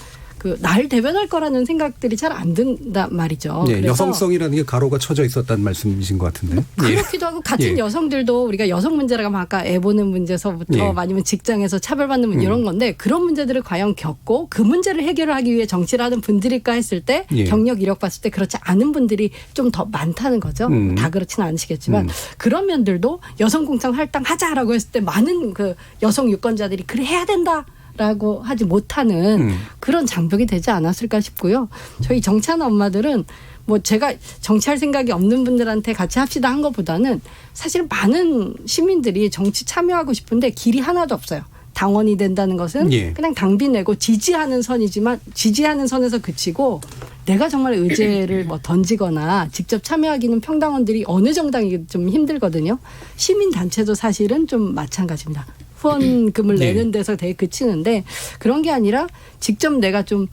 나를 대변할 거라는 생각들이 잘 안 든단 말이죠. 예, 그래서 여성성이라는 게 가로가 쳐져 있었다는 말씀이신 것 같은데. 그렇기도 하고 같은 예. 여성들도 우리가 여성 문제라고 하면 아까 애 보는 문제서부터 예. 아니면 직장에서 차별받는 문제 이런 건데 그런 문제들을 과연 겪고 그 문제를 해결을 하기 위해 정치를 하는 분들일까 했을 때 예. 경력 이력 봤을 때 그렇지 않은 분들이 좀 더 많다는 거죠. 다 그렇지는 않으시겠지만 그런 면들도 여성 공천 할당하자라고 했을 때 많은 그 여성 유권자들이 그래 해야 된다. 라고 하지 못하는 그런 장벽이 되지 않았을까 싶고요. 저희 정치하는 엄마들은 뭐 제가 정치할 생각이 없는 분들한테 같이 합시다 한 것보다는 사실 많은 시민들이 정치 참여하고 싶은데 길이 하나도 없어요. 당원이 된다는 것은 예. 그냥 당비 내고 지지하는 선이지만 지지하는 선에서 그치고 내가 정말 의제를 뭐 던지거나 직접 참여하기는 평당원들이 어느 정당이 좀 힘들거든요. 시민단체도 사실은 좀 마찬가지입니다. 후원금을 네. 내는 데서 되게 그치는데 그런 게 아니라 직접 내가 좀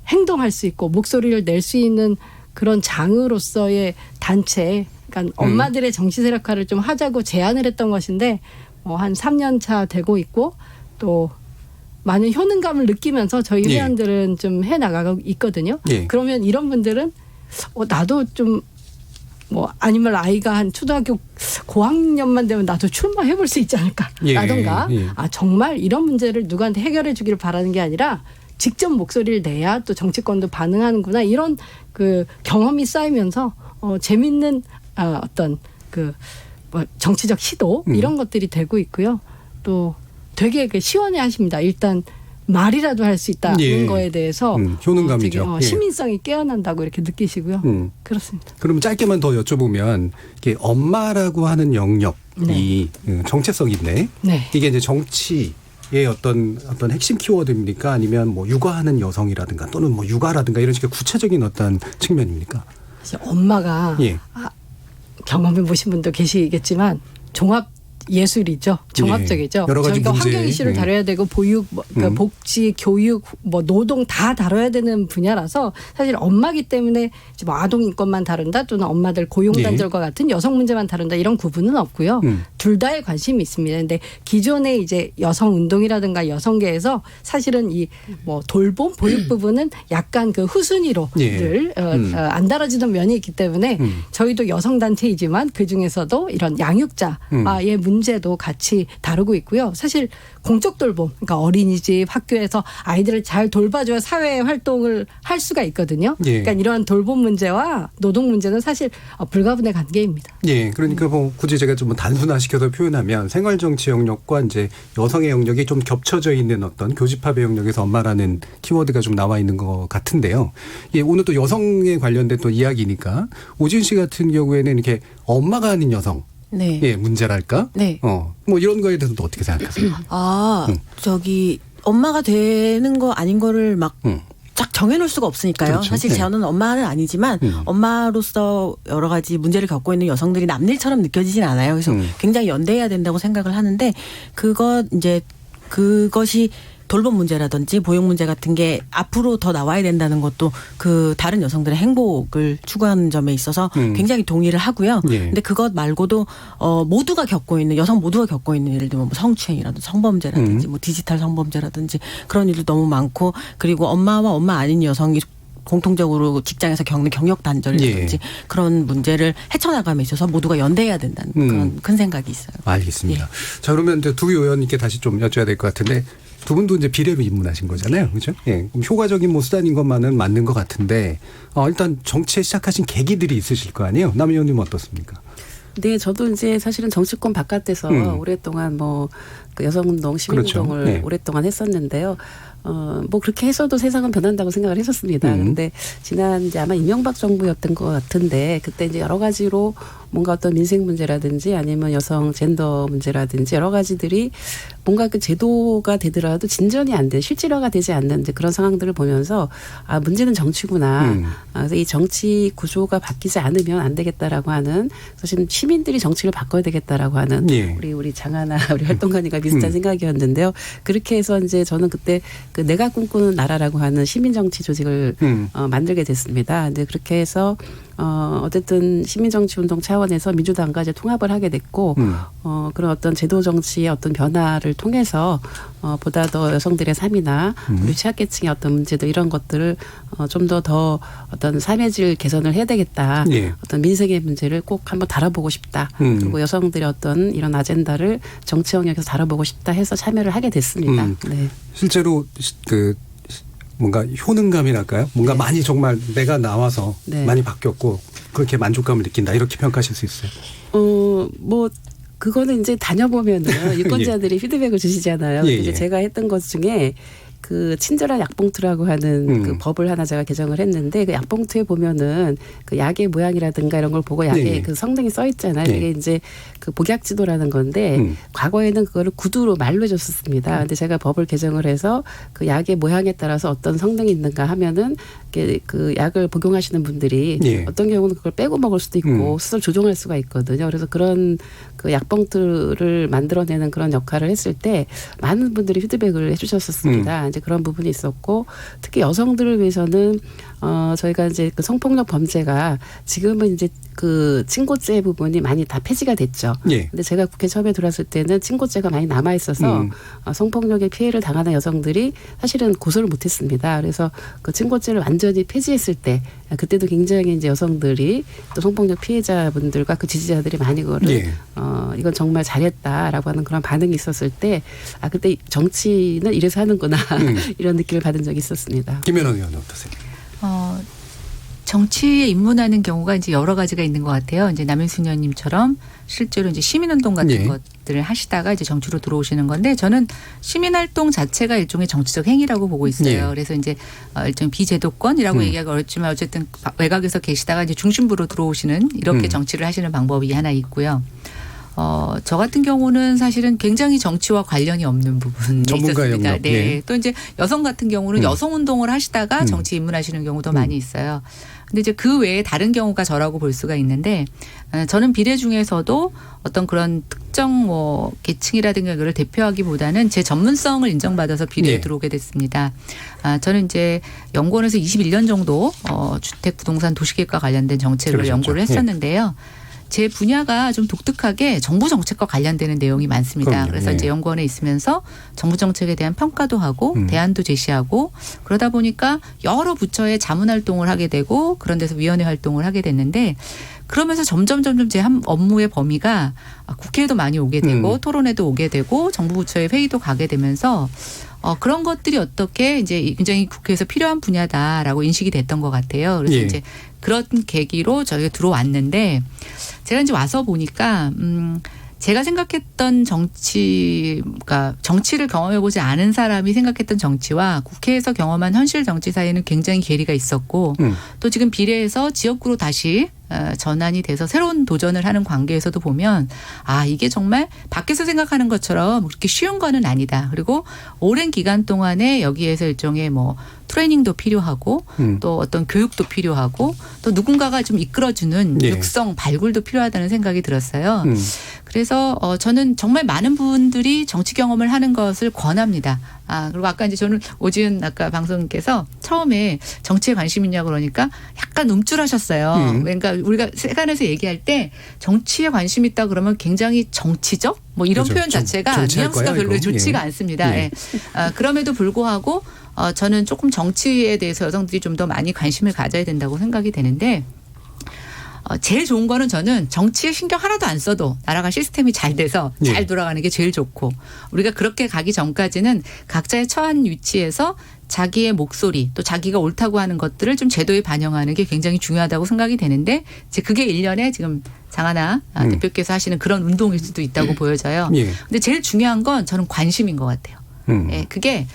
행동할 수 있고 목소리를 낼 수 있는 그런 장으로서의 단체, 그러니까 엄마들의 정치 세력화를 좀 하자고 제안을 했던 것인데 한 3년 차 되고 있고 또 많은 효능감을 느끼면서 저희 예. 회원들은 좀 해나가고 있거든요. 예. 그러면 이런 분들은 나도 좀 아니면 아이가 한 초등학교 고학년만 되면 나도 출마해볼 수 있지 않을까 예, 라던가 예. 정말 이런 문제를 누구한테 해결해 주기를 바라는 게 아니라 직접 목소리를 내야 또 정치권도 반응하는구나 이런 경험이 쌓이면서 재밌는 어떤 정치적 시도 이런 것들이 되고 있고요. 또 되게 시원해 하십니다. 일단 말이라도 할 수 있다는 예. 거에 대해서 효능감이죠. 되게 예. 시민성이 깨어난다고 이렇게 느끼시고요. 그렇습니다. 그럼 짧게만 더 여쭤보면 이게 엄마라고 하는 영역이 정체성인데 네. 이게 이제 정치의 어떤 핵심 키워드입니까? 아니면 뭐 육아하는 여성이라든가 또는 뭐 육아라든가 이런 식의 구체적인 어떤 측면입니까? 엄마가 예. 경험해 보신 분도 계시겠지만 종합 예술이죠. 종합적이죠. 여러 가지 저희가 문제. 환경 이슈를 다뤄야 되고 보육, 복지, 교육, 노동 다 다뤄야 되는 분야라서 사실 엄마기 때문에 이제 아동 인권만 다룬다 또는 엄마들 고용단절과 같은 여성 문제만 다룬다 이런 구분은 없고요. 둘 다에 관심이 있습니다. 근데 기존의 이제 여성 운동이라든가 여성계에서 사실은 이 돌봄, 보육 부분은 약간 후순위로 늘 안 다뤄지던 면이 있기 때문에 저희도 여성 단체이지만 그 중에서도 이런 양육자의 문제도 같이 다루고 있고요. 사실 공적 돌봄, 그러니까 어린이집, 학교에서 아이들을 잘 돌봐줘야 사회 활동을 할 수가 있거든요. 예. 그러니까 이러한 돌봄 문제와 노동 문제는 사실 불가분의 관계입니다. 예, 그러니까 굳이 제가 좀 단순화시켜서 표현하면 생활 정치 영역과 이제 여성의 영역이 좀 겹쳐져 있는 어떤 교집합의 영역에서 엄마라는 키워드가 좀 나와 있는 것 같은데요. 예, 오늘 또 여성에 관련된 또 이야기니까 오진 씨 같은 경우에는 이렇게 엄마가 아닌 여성. 네. 예, 문제랄까? 네. 뭐 이런 거에 대해서도 어떻게 생각하세요? 엄마가 되는 거 아닌 거를 막 쫙 정해놓을 수가 없으니까요. 그렇죠. 사실 네. 저는 엄마는 아니지만 엄마로서 여러 가지 문제를 겪고 있는 여성들이 남일처럼 느껴지진 않아요. 그래서 굉장히 연대해야 된다고 생각을 하는데 그거 이제 그것이 돌봄 문제라든지 보육 문제 같은 게 앞으로 더 나와야 된다는 것도 그 다른 여성들의 행복을 추구하는 점에 있어서 굉장히 동의를 하고요. 예. 근데 그것 말고도 모두가 겪고 있는 여성 모두가 겪고 있는 예를 들면 뭐 성추행이라든지 성범죄라든지 뭐 디지털 성범죄라든지 그런 일도 너무 많고 그리고 엄마와 엄마 아닌 여성이 공통적으로 직장에서 겪는 경력 단절이라든지 그런 문제를 헤쳐나감에 있어서 모두가 연대해야 된다는 그런 큰 생각이 있어요. 알겠습니다. 자, 그러면 이제 두 의원님께 다시 좀 여쭤야 될 것 같은데 두 분도 이제 비례로 입문하신 거잖아요. 그렇죠? 예. 그럼 효과적인 뭐 수단인 것만은 맞는 것 같은데 일단 정치에 시작하신 계기들이 있으실 거 아니에요? 남 의원님 어떻습니까? 네, 저도 이제 사실은 정치권 바깥에서 오랫동안 뭐 그 여성운동, 시민운동을 그렇죠. 네. 오랫동안 했었는데요. 뭐 그렇게 해서도 세상은 변한다고 생각을 했었습니다. 그런데 지난 이제 아마 이명박 정부였던 것 같은데 그때 이제 여러 가지로 뭔가 어떤 민생 문제라든지 아니면 여성 젠더 문제라든지 여러 가지들이 뭔가 그 제도가 되더라도 진전이 안 돼, 실질화가 되지 않는 이제 그런 상황들을 보면서 아, 문제는 정치구나. 그래서 이 정치 구조가 바뀌지 않으면 안 되겠다라고 하는 사실 시민들이 정치를 바꿔야 되겠다라고 하는 우리 장하나 우리 활동가님과 비슷한 생각이었는데요. 그렇게 해서 이제 저는 그때 그 내가 꿈꾸는 나라라고 하는 시민정치 조직을 만들게 됐습니다. 근데 그렇게 해서 어쨌든 시민정치운동 차원에서 민주당과 이제 통합을 하게 됐고 그런 어떤 제도 정치의 어떤 변화를 통해서 보다 더 여성들의 삶이나 우리 취약계층의 어떤 문제도 이런 것들을 좀 더 어떤 삶의 질 개선을 해야 되겠다. 어떤 민생의 문제를 꼭 한번 다뤄보고 싶다. 그리고 여성들의 어떤 이런 아젠다를 정치 영역에서 다뤄보고 싶다 해서 참여를 하게 됐습니다. 네. 실제로 그 뭔가 효능감이랄까요? 뭔가 많이 정말 내가 나와서 많이 바뀌었고 그렇게 만족감을 느낀다 이렇게 평가하실 수 있어요? 뭐 그거는 이제 다녀보면은 유권자들이 피드백을 주시잖아요. 이제 제가 했던 것 중에 그 친절한 약봉투라고 하는 그 법을 하나 제가 개정을 했는데 그 약봉투에 보면은 그 약의 모양이라든가 이런 걸 보고 약의 그 성능이 써 있잖아요. 이게 이제 그 복약지도라는 건데 과거에는 그거를 구두로 말로 해줬었습니다. 근데 제가 법을 개정을 해서 그 약의 모양에 따라서 어떤 성능이 있는가 하면은 그 약을 복용하시는 분들이 어떤 경우는 그걸 빼고 먹을 수도 있고 스스로 조종할 수가 있거든요. 그래서 그런 그 약봉투를 만들어내는 그런 역할을 했을 때 많은 분들이 피드백을 해주셨었습니다. 이제 그런 부분이 있었고 특히 여성들을 위해서는 저희가 이제 그 성폭력 범죄가 지금은 이제 그 친고죄 부분이 많이 다 폐지가 됐죠. 근데 제가 국회 처음에 들어왔을 때는 친고죄가 많이 남아 있어서 성폭력의 피해를 당하는 여성들이 사실은 고소를 못했습니다. 그래서 그 친고죄를 완전히 폐지했을 때 그때도 굉장히 이제 여성들이 또 성폭력 피해자분들과 그 지지자들이 많이 그거를 이건 정말 잘했다라고 하는 그런 반응이 있었을 때 아 그때 정치는 이래서 하는구나 이런 느낌을 받은 적이 있었습니다. 김연아 의원은 어떠세요? 정치에 입문하는 경우가 이제 여러 가지가 있는 것 같아요. 이제 남인순 의원님처럼 실제로 이제 시민운동 같은 것들을 하시다가 이제 정치로 들어오시는 건데 저는 시민활동 자체가 일종의 정치적 행위라고 보고 있어요. 그래서 이제 일종의 비제도권이라고 얘기하기 어렵지만 어쨌든 외곽에서 계시다가 이제 중심부로 들어오시는 이렇게 정치를 하시는 방법이 하나 있고요. 저 같은 경우는 사실은 굉장히 정치와 관련이 없는 부분이 있었습니다. 네. 또 이제 여성 같은 경우는 여성 운동을 하시다가 정치 입문하시는 경우도 많이 있어요. 근데 이제 그 외에 다른 경우가 저라고 볼 수가 있는데 저는 비례 중에서도 어떤 그런 특정 뭐 계층이라든가 이거를 대표하기보다는 제 전문성을 인정받아서 비례에 들어오게 됐습니다. 저는 이제 연구원에서 21년 정도 주택, 부동산, 도시계획과 관련된 정책을 연구를 했었는데요. 제 분야가 좀 독특하게 정부 정책과 관련되는 내용이 많습니다. 그래서 이제 연구원에 있으면서 정부 정책에 대한 평가도 하고 대안도 제시하고 그러다 보니까 여러 부처의 자문 활동을 하게 되고 그런 데서 위원회 활동을 하게 됐는데 그러면서 점점 제 업무의 범위가 국회에도 많이 오게 되고 토론회도 오게 되고 정부 부처의 회의도 가게 되면서 그런 것들이 어떻게 이제 굉장히 국회에서 필요한 분야다라고 인식이 됐던 것 같아요. 그래서 이제 그런 계기로 저희가 들어왔는데 제가 이제 와서 보니까 제가 생각했던 정치가 정치를 경험해보지 않은 사람이 생각했던 정치와 국회에서 경험한 현실 정치 사이에는 굉장히 괴리가 있었고 또 지금 비례에서 지역구로 다시 전환이 돼서 새로운 도전을 하는 관계에서도 보면 아 이게 정말 밖에서 생각하는 것처럼 그렇게 쉬운 거는 아니다. 그리고 오랜 기간 동안에 여기에서 일종의 뭐 트레이닝도 필요하고 또 어떤 교육도 필요하고 또 누군가가 좀 이끌어주는 예. 육성 발굴도 필요하다는 생각이 들었어요. 그래서 저는 정말 많은 분들이 정치 경험을 하는 것을 권합니다. 그리고 아까 이제 저는 오지은 아까 방송님께서 처음에 정치에 관심 있냐고 그러니까 약간 움찔하셨어요. 그러니까 우리가 세간에서 얘기할 때 정치에 관심 있다 그러면 굉장히 정치적 뭐 이런 그렇죠. 표현 자체가 정치할 뉘앙스가 거야, 별로 이거. 좋지가 예. 않습니다. 예. 예. 그럼에도 불구하고 저는 조금 정치에 대해서 여성들이 좀 더 많이 관심을 가져야 된다고 생각이 되는데 제일 좋은 거는 저는 정치에 신경 하나도 안 써도 나라가 시스템이 잘 돼서 예. 잘 돌아가는 게 제일 좋고 우리가 그렇게 가기 전까지는 각자의 처한 위치에서 자기의 목소리 또 자기가 옳다고 하는 것들을 좀 제도에 반영하는 게 굉장히 중요하다고 생각이 되는데 이제 그게 일련의 지금 장하나 대표께서 하시는 그런 운동일 수도 있다고 보여져요. 예. 근데 제일 중요한 건 저는 관심인 것 같아요. 예, 그게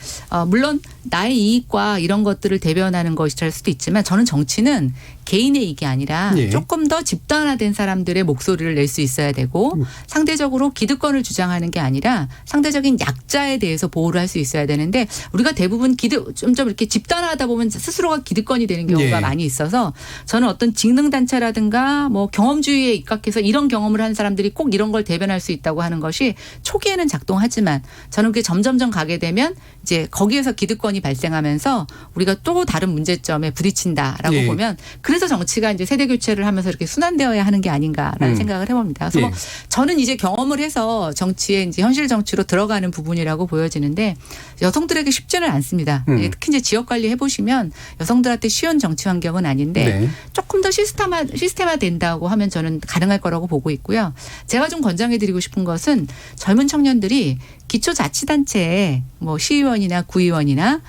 물론 나의 이익과 이런 것들을 대변하는 것일 수도 있지만 저는 정치는 개인의 이익이 아니라 예. 조금 더 집단화된 사람들의 목소리를 낼 수 있어야 되고 상대적으로 기득권을 주장하는 게 아니라 상대적인 약자에 대해서 보호를 할 수 있어야 되는데 우리가 대부분 좀 이렇게 집단화하다 보면 스스로가 기득권이 되는 경우가 예. 많이 있어서 저는 어떤 직능단체라든가 뭐 경험주의에 입각해서 이런 경험을 한 사람들이 꼭 이런 걸 대변할 수 있다고 하는 것이 초기에는 작동하지만 저는 그게 점점점 가게 되면 이제 거기에서 기득권이 발생하면서 우리가 또 다른 문제점에 부딪힌다라고 예. 보면 그래서 정치가 이제 세대 교체를 하면서 이렇게 순환되어야 하는 게 아닌가라는 생각을 해봅니다. 그래서 예. 뭐 저는 이제 경험을 해서 정치에 이제 현실 정치로 들어가는 부분이라고 보여지는데 여성들에게 쉽지는 않습니다. 예, 특히 이제 지역 관리 해보시면 여성들한테 쉬운 정치 환경은 아닌데 네. 조금 더 시스템화 된다고 하면 저는 가능할 거라고 보고 있고요. 제가 좀 권장해드리고 싶은 것은 젊은 청년들이 기초자치단체에 뭐 시의원이나 구의원이나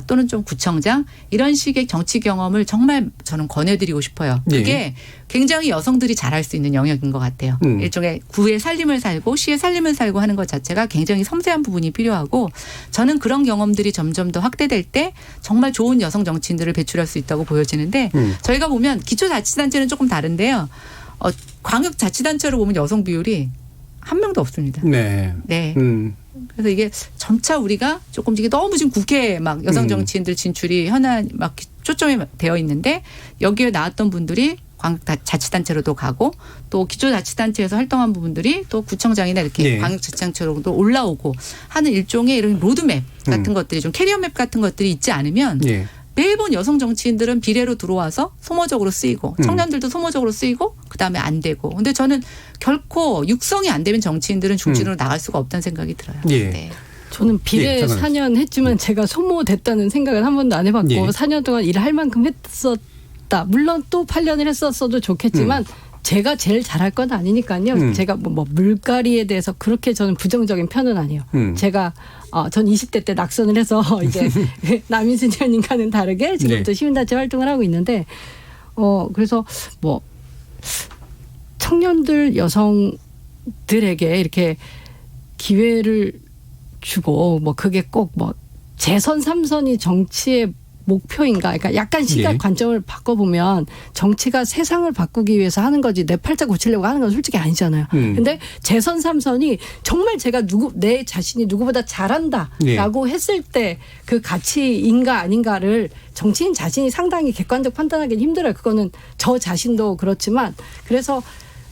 또는 좀 구청장 이런 식의 정치 경험을 정말 저는 권해드리고 싶어요. 그게 예. 굉장히 여성들이 잘할 수 있는 영역인 것 같아요. 일종의 구의 살림을 살고 시의 살림을 살고 하는 것 자체가 굉장히 섬세한 부분이 필요하고 저는 그런 경험들이 점점 더 확대될 때 정말 좋은 여성 정치인들을 배출할 수 있다고 보여지는데 저희가 보면 기초자치단체는 조금 다른데요. 광역자치단체로 보면 여성 비율이 한 명도 없습니다. 네. 네. 그래서 이게 점차 우리가 조금 이게 너무 지금 국회에 막 여성 정치인들 진출이 현안 막 초점이 되어 있는데 여기에 나왔던 분들이 광역자치단체로도 가고 또 기초자치단체에서 활동한 부분들이 또 구청장이나 이렇게 네. 광역자치단체로도 올라오고 하는 일종의 이런 로드맵 같은 것들이 좀 캐리어맵 같은 것들이 있지 않으면 예. 매번 여성 정치인들은 비례로 들어와서 소모적으로 쓰이고 청년들도 소모적으로 쓰이고 그다음에 안 되고. 근데 저는 결코 육성이 안 되면 정치인들은 중진으로 나갈 수가 없다는 생각이 들어요. 예. 네. 저는 비례 예, 잠깐만요. 4년 했지만 제가 소모됐다는 생각은 한 번도 안 해봤고 예. 4년 동안 일을 할 만큼 했었다. 물론 또 8년을 했었어도 좋겠지만 제가 제일 잘할 건 아니니까요. 제가 뭐 물갈이에 대해서 그렇게 저는 부정적인 편은 아니에요. 제가 전 20대 때 낙선을 해서 이제 남인순 의원님과는 다르게 지금부터 네. 시민단체 활동을 하고 있는데 그래서 뭐 청년들 여성들에게 이렇게 기회를 주고 뭐 그게 꼭 뭐 재선 3선이 정치의 목표인가? 그러니까 약간 시각 예. 관점을 바꿔보면 정치가 세상을 바꾸기 위해서 하는 거지 내 팔자 고치려고 하는 건 솔직히 아니잖아요. 근데 재선 3선이 정말 제가 내 자신이 누구보다 잘한다라고 했을 때 그 가치인가 아닌가를 정치인 자신이 상당히 객관적 판단하기는 힘들어요. 그거는 저 자신도 그렇지만 그래서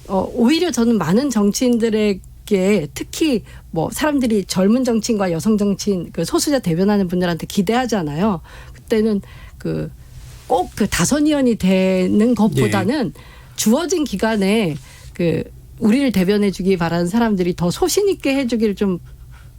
오히려 저는 많은 정치인들에게 특히 뭐 사람들이 젊은 정치인과 여성 정치인 그 소수자 대변하는 분들한테 기대하잖아요. 그때는 꼭 다선 의원이 되는 것보다는 주어진 기간에 우리를 대변해 주기 바라는 사람들이 더 소신 있게 해 주기를 좀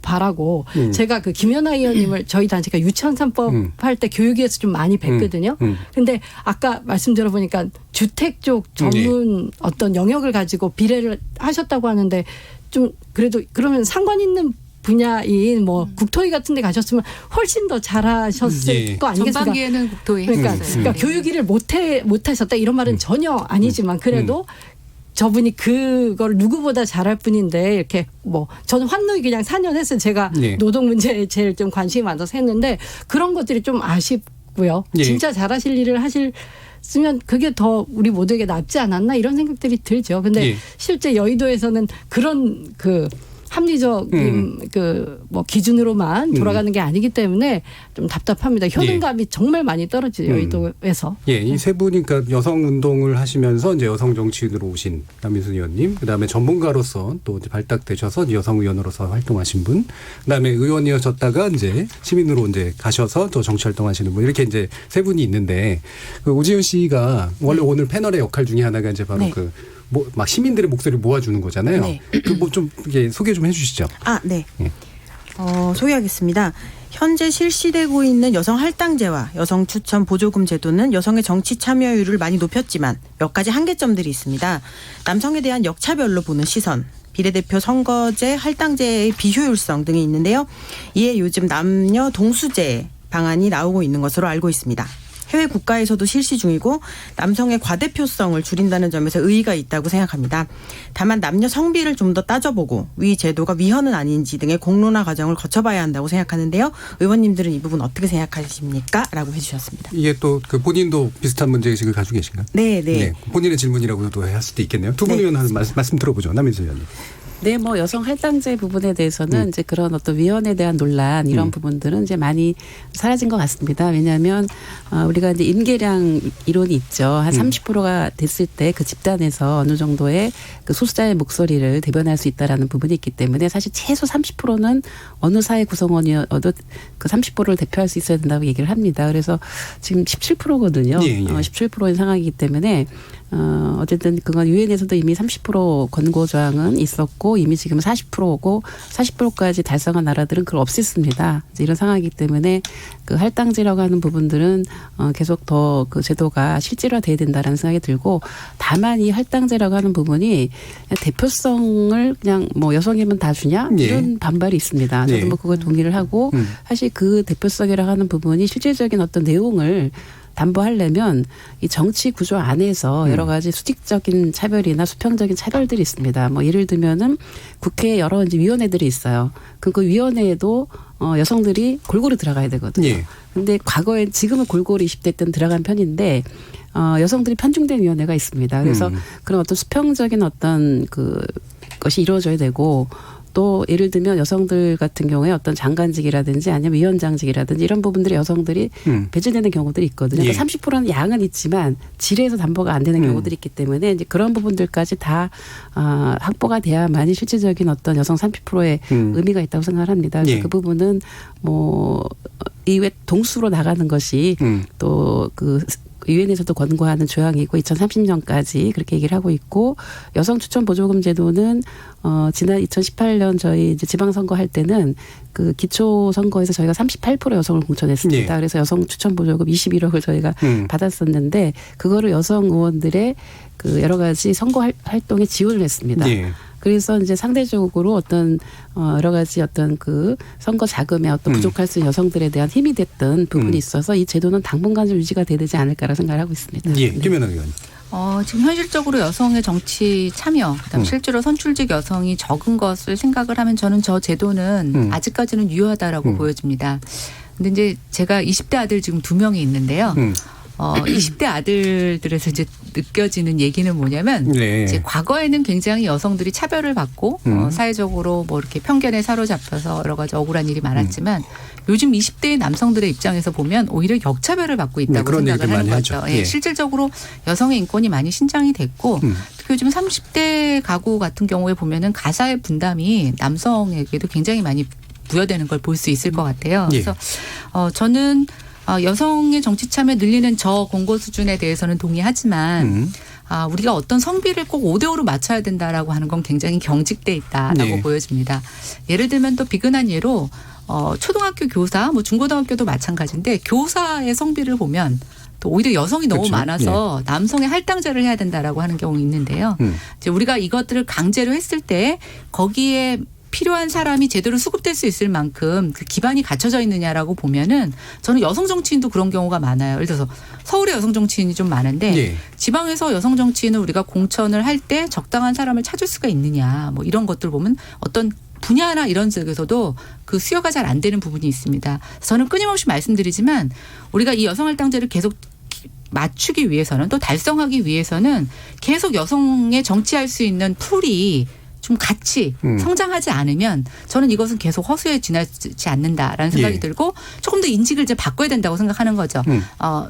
바라고 제가 김연아 의원님을 저희 단체가 유치원 3법 할 때 교육위에서 좀 많이 뵀거든요. 근데 아까 말씀 들어보니까 주택 쪽 전문 어떤 영역을 가지고 비례를 하셨다고 하는데 좀 그래도 그러면 상관 있는 분야인 뭐 국토위 같은 데 가셨으면 훨씬 더 잘하셨을 거 아니겠습니까? 전반기에는 국토위 그러니까 했었어요. 교육위를 못하셨다 이런 말은 전혀 아니지만 그래도 저분이 그걸 누구보다 잘할 뿐인데 이렇게 뭐 저는 환노위 그냥 4년 했어요. 제가 노동 문제에 제일 좀 관심이 많아서 했는데 그런 것들이 좀 아쉽고요. 진짜 잘하실 일을 하셨으면 그게 더 우리 모두에게 낫지 않았나 이런 생각들이 들죠. 근데 실제 여의도에서는 그런 합리적인 그 뭐 기준으로만 돌아가는 게 아니기 때문에 좀 답답합니다. 효능감이 정말 많이 떨어지죠. 여의도에서. 예, 이 세 분이 그러니까 여성 운동을 하시면서 이제 여성 정치인으로 오신 남인순 의원님, 그다음에 전문가로서 또 이제 발탁되셔서 여성 의원으로서 활동하신 분, 그다음에 의원이었다가 이제 시민으로 이제 가셔서 또 정치 활동하시는 분, 이렇게 이제 세 분이 있는데 그 오지은 씨가 원래 오늘 패널의 역할 중에 하나가 이제 바로 네. 그 막 시민들의 목소리를 모아주는 거잖아요. 네. 그 뭐 좀 이게 소개 좀 해주시죠. 아, 네. 예. 소개하겠습니다. 현재 실시되고 있는 여성 할당제와 여성 추천 보조금 제도는 여성의 정치 참여율을 많이 높였지만 몇 가지 한계점들이 있습니다. 남성에 대한 역차별로 보는 시선, 비례대표 선거제, 할당제의 비효율성 등이 있는데요. 이에 요즘 남녀 동수제 방안이 나오고 있는 것으로 알고 있습니다. 해외 국가에서도 실시 중이고 남성의 과대표성을 줄인다는 점에서 의의가 있다고 생각합니다. 다만 남녀 성비를 좀 더 따져보고 위 제도가 위헌은 아닌지 등의 공론화 과정을 거쳐봐야 한다고 생각하는데요. 의원님들은 이 부분 어떻게 생각하십니까? 라고 해주셨습니다. 이게 또 그 본인도 비슷한 문제의식을 가지고 계신가요? 네. 본인의 질문이라고도 할 수도 있겠네요. 두 분 네. 의원 말씀 들어보죠. 남인순 의원님. 네, 뭐 여성 할당제 부분에 대해서는 이제 그런 어떤 위헌에 대한 논란 이런 부분들은 이제 많이 사라진 것 같습니다. 왜냐하면 우리가 이제 임계량 이론이 있죠. 한 30%가 됐을 때 그 집단에서 어느 정도의 그 소수자의 목소리를 대변할 수 있다라는 부분이 있기 때문에 사실 최소 30%는 어느 사회 구성원이어도 그 30%를 대표할 수 있어야 된다고 얘기를 합니다. 그래서 지금 17%거든요. 예. 17%인 상황이기 때문에 어쨌든 그건 유엔에서도 이미 30% 권고 조항은 있었고 이미 지금 40%고 40%까지 달성한 나라들은 그걸 없앴습니다. 이제 이런 상황이기 때문에 그 할당제라고 하는 부분들은 계속 더 그 제도가 실질화돼야 된다라는 생각이 들고 다만 이 할당제라고 하는 부분이 대표성을 그냥 뭐 여성이면 다 주냐 이런 반발이 있습니다. 저도 뭐 그걸 동의를 하고 사실 그 대표성이라고 하는 부분이 실질적인 어떤 내용을 담보하려면 이 정치 구조 안에서 여러 가지 수직적인 차별이나 수평적인 차별들이 있습니다. 뭐 예를 들면은 국회에 여러 이제 위원회들이 있어요. 그 위원회에도 여성들이 골고루 들어가야 되거든요. 근데 과거에 지금은 골고루 20대 때는 들어간 편인데 여성들이 편중된 위원회가 있습니다. 그래서 그런 어떤 수평적인 어떤 그 것이 이루어져야 되고 또 예를 들면 여성들 같은 경우에 어떤 장관직이라든지 아니면 위원장직이라든지 이런 부분들이 여성들이 배제되는 경우들이 있거든요. 그러니까 30%는 양은 있지만 질에서 담보가 안 되는 경우들이 있기 때문에 이제 그런 부분들까지 다 확보가 돼야만이 실질적인 어떤 여성 30%의 의미가 있다고 생각을 합니다. 그래서 그 부분은 뭐 이외 동수로 나가는 것이 또 그 유엔에서도 권고하는 조항이고 2030년까지 그렇게 얘기를 하고 있고 여성 추천 보조금 제도는 지난 2018년 저희 이제 지방선거 할 때는 그 기초 선거에서 저희가 38% 여성을 공천했습니다. 그래서 여성 추천 보조금 21억을 저희가 받았었는데 그거를 여성 의원들의 그 여러 가지 선거 활동에 지원을 했습니다. 그래서 이제 상대적으로 어떤 여러 가지 어떤 그 선거 자금에 어떤 부족할 수 있는 여성들에 대한 힘이 됐던 부분이 있어서 이 제도는 당분간 좀 유지가 돼야 되지 않을까라고 생각을 하고 있습니다. 김연아 의원. 지금 현실적으로 여성의 정치 참여, 그다음 실제로 선출직 여성이 적은 것을 생각을 하면 저는 저 제도는 아직까지는 유효하다라고 보여집니다. 근데 이제 제가 20대 아들 지금 2명이 있는데요. 20대 아들들에서 이제 느껴지는 얘기는 뭐냐면 이제 과거에는 굉장히 여성들이 차별을 받고 사회적으로 뭐 이렇게 편견에 사로잡혀서 여러 가지 억울한 일이 많았지만 요즘 20대의 남성들의 입장에서 보면 오히려 역차별을 받고 있다고 생각을 하는 거죠. 실질적으로 여성의 인권이 많이 신장이 됐고 특히 요즘 30대 가구 같은 경우에 보면은 가사의 분담이 남성에게도 굉장히 많이 부여되는 걸 볼 수 있을 것 같아요. 그래서 저는 여성의 정치 참여 늘리는 저 권고 수준에 대해서는 동의하지만 우리가 어떤 성비를 꼭 5대5로 맞춰야 된다라고 하는 건 굉장히 경직돼 있다라고 보여집니다. 예를 들면 또 비근한 예로 초등학교 교사, 뭐 중고등학교도 마찬가지인데 교사의 성비를 보면 또 오히려 여성이 너무 많아서 남성의 할당제를 해야 된다라고 하는 경우 있는데요. 이제 우리가 이것들을 강제로 했을 때 거기에 필요한 사람이 제대로 수급될 수 있을 만큼 그 기반이 갖춰져 있느냐라고 보면은 저는 여성 정치인도 그런 경우가 많아요. 예를 들어서 서울에 여성 정치인이 좀 많은데 지방에서 여성 정치인을 우리가 공천을 할 때 적당한 사람을 찾을 수가 있느냐 뭐 이런 것들 보면 어떤 분야나 이런 쪽에서도 그 수요가 잘 안 되는 부분이 있습니다. 저는 끊임없이 말씀드리지만 우리가 이 여성 할당제를 계속 맞추기 위해서는 또 달성하기 위해서는 계속 여성의 정치할 수 있는 풀이 좀 같이 성장하지 않으면 저는 이것은 계속 허수에 지나지 않는다라는 생각이 예. 들고 조금 더 인식을 이제 바꿔야 된다고 생각하는 거죠.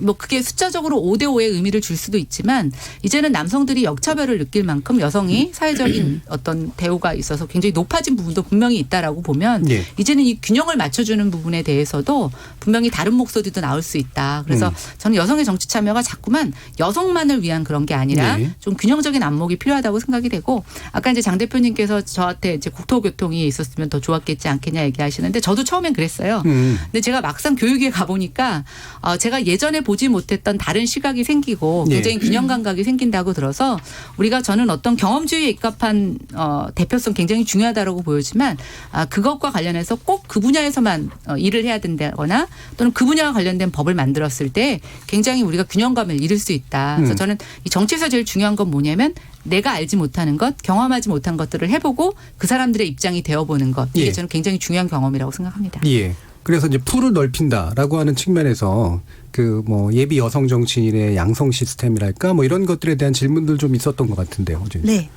뭐 그게 숫자적으로 5대5의 의미를 줄 수도 있지만 이제는 남성들이 역차별을 느낄 만큼 여성이 사회적인 어떤 대우가 있어서 굉장히 높아진 부분도 분명히 있다라고 보면 예. 이제는 이 균형을 맞춰주는 부분에 대해서도 분명히 다른 목소리도 나올 수 있다. 그래서 저는 여성의 정치 참여가 자꾸만 여성만을 위한 그런 게 아니라 네. 좀 균형적인 안목이 필요하다고 생각이 되고 아까 이제 장 대표님께서 저한테 이제 국토교통이 있었으면 더 좋았겠지 않겠냐 얘기하시는데 저도 처음엔 그랬어요. 근데 제가 막상 교육에 가보니까 제가 예전에 보지 못했던 다른 시각이 생기고 굉장히 균형 감각이 생긴다고 들어서 우리가 저는 어떤 경험주의에 입각한 대표성 굉장히 중요하다고 보여지만 그것과 관련해서 꼭 그 분야에서만 일을 해야 된다거나 또는 그 분야와 관련된 법을 만들었을 때 굉장히 우리가 균형감을 잃을 수 있다. 그래서 저는 이 정치에서 제일 중요한 건 뭐냐면 내가 알지 못하는 것, 경험하지 못한 것들을 해보고 그 사람들의 입장이 되어보는 것. 이게 예. 저는 굉장히 중요한 경험이라고 생각합니다. 예. 그래서 이제 풀을 넓힌다라고 하는 측면에서 그 뭐 예비 여성 정치인의 양성 시스템이랄까 뭐 이런 것들에 대한 질문들 좀 있었던 것 같은데요. 네.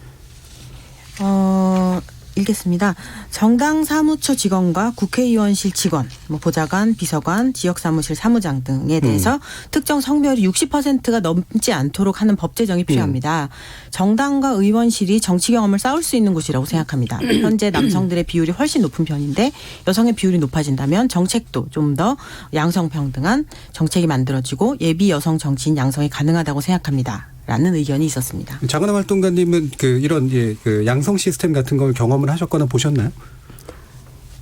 읽겠습니다. 정당 사무처 직원과 국회의원실 직원, 뭐 보좌관, 비서관, 지역사무실 사무장 등에 대해서 특정 성별이 60%가 넘지 않도록 하는 법 제정이 필요합니다. 정당과 의원실이 정치 경험을 쌓을 수 있는 곳이라고 생각합니다. 현재 남성들의 비율이 훨씬 높은 편인데 여성의 비율이 높아진다면 정책도 좀 더 양성평등한 정책이 만들어지고 예비 여성 정치인 양성이 가능하다고 생각합니다. 라는 의견이 있었습니다. 장은하 활동가님은 그 이런 그 양성 시스템 같은 걸 경험을 하셨거나 보셨나요?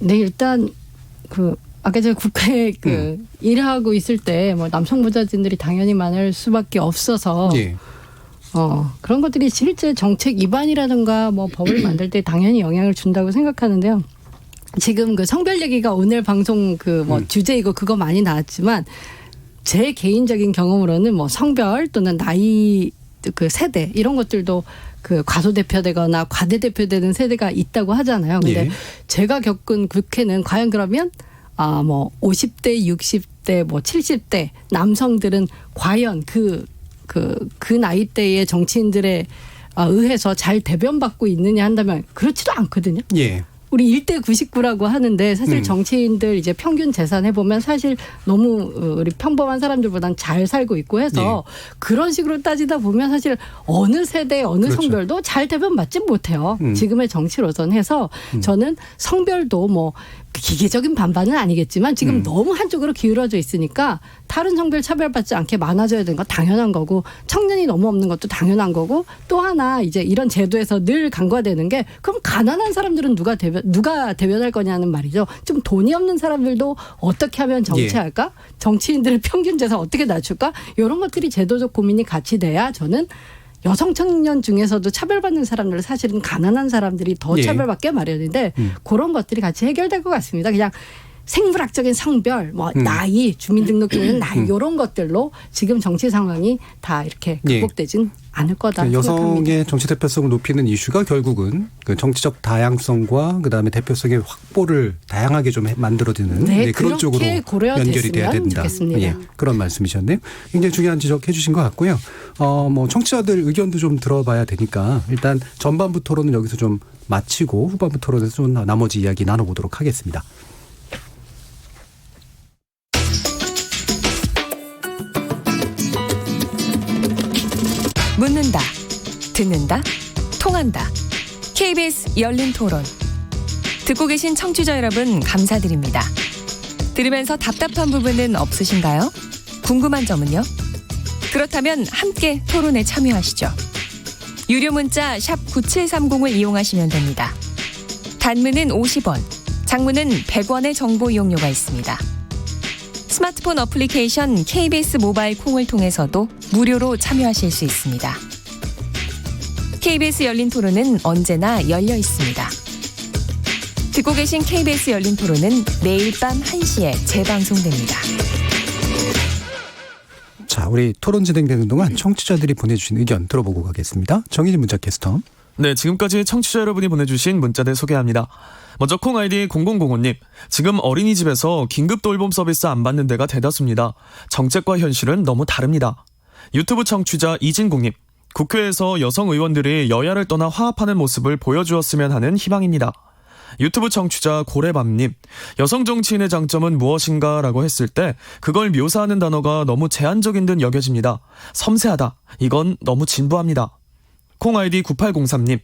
네, 일단 아까 제가 국회에 일하고 있을 때 뭐 남성 보좌진들이 당연히 많을 수밖에 없어서 예. 그런 것들이 실제 정책 위반이라든가 뭐 법을 만들 때 당연히 영향을 준다고 생각하는데요. 지금 그 성별 얘기가 오늘 방송 주제이고 그거 많이 나왔지만 제 개인적인 경험으로는 뭐 성별 또는 나이 세대 이런 것들도 과소대표되거나 과대대표되는 세대가 있다고 하잖아요. 근데 예. 제가 겪은 국회는 과연 그러면 뭐 50대, 60대, 뭐 70대 남성들은 과연 그 나이대의 정치인들에 의해서 잘 대변받고 있느냐 한다면 그렇지도 않거든요. 예. 우리 1대 99라고 하는데 사실 정치인들 이제 평균 재산 해보면 사실 너무 우리 평범한 사람들보다는 잘 살고 있고 해서 그런 식으로 따지다 보면 사실 어느 세대 어느 그렇죠. 성별도 잘 대변받지 못해요. 지금의 정치로선 해서 저는 성별도 뭐 기계적인 반반은 아니겠지만 지금 너무 한쪽으로 기울어져 있으니까 다른 성별 차별받지 않게 많아져야 되는 건 당연한 거고 청년이 너무 없는 것도 당연한 거고 또 하나 이제 이런 제도에서 늘 간과되는 게 그럼 가난한 사람들은 누가 대변할 거냐는 말이죠. 좀 돈이 없는 사람들도 어떻게 하면 정치할까? 정치인들의 평균 재산 어떻게 낮출까? 이런 것들이 제도적 고민이 같이 돼야 저는 여성 청년 중에서도 차별받는 사람들은 사실은 가난한 사람들이 더 차별받게 마련인데 그런 것들이 같이 해결될 것 같습니다. 그냥 생물학적인 성별, 뭐 나이, 주민등록증 나이 이런 것들로 지금 정치 상황이 다 이렇게 극복되진 않을 거다 생각합니다. 여성의 정치 대표성을 높이는 이슈가 결국은 그 정치적 다양성과 그다음에 대표성의 확보를 다양하게 좀 만들어지는 그런 쪽으로 연결이 돼야 된다. 예, 그런 말씀이셨네요. 굉장히 중요한 지적해 주신 것 같고요. 뭐 청취자들 의견도 좀 들어봐야 되니까 일단 전반부 토론은 여기서 좀 마치고 후반부 토론에서 좀 나머지 이야기 나눠보도록 하겠습니다. 묻는다, 듣는다, 통한다. KBS 열린 토론. 듣고 계신 청취자 여러분 감사드립니다. 들으면서 답답한 부분은 없으신가요? 궁금한 점은요? 그렇다면 함께 토론에 참여하시죠. 유료 문자 샵 9730을 이용하시면 됩니다. 단문은 50원, 장문은 100원의 정보 이용료가 있습니다. 스마트폰 어플리케이션 KBS 모바일 콩을 통해서도 무료로 참여하실 수 있습니다. KBS 열린 토론은 언제나 열려 있습니다. 듣고 계신 KBS 열린 토론은 매일 밤 1시에 재방송됩니다. 자, 우리 토론 진행되는 동안 청취자들이 보내주신 의견 들어보고 가겠습니다. 정의진 문자 캐스터. 네, 지금까지 청취자 여러분이 보내주신 문자들 소개합니다. 먼저 콩 아이디 0005님. 지금 어린이집에서 긴급 돌봄 서비스 안 받는 데가 대다수입니다. 정책과 현실은 너무 다릅니다. 유튜브 청취자 이진국님. 국회에서 여성 의원들이 여야를 떠나 화합하는 모습을 보여주었으면 하는 희망입니다. 유튜브 청취자 고래밤님, 여성 정치인의 장점은 무엇인가 라고 했을 때 그걸 묘사하는 단어가 너무 제한적인 듯 여겨집니다. 섬세하다. 이건 너무 진부합니다. 콩 아이디 9803님,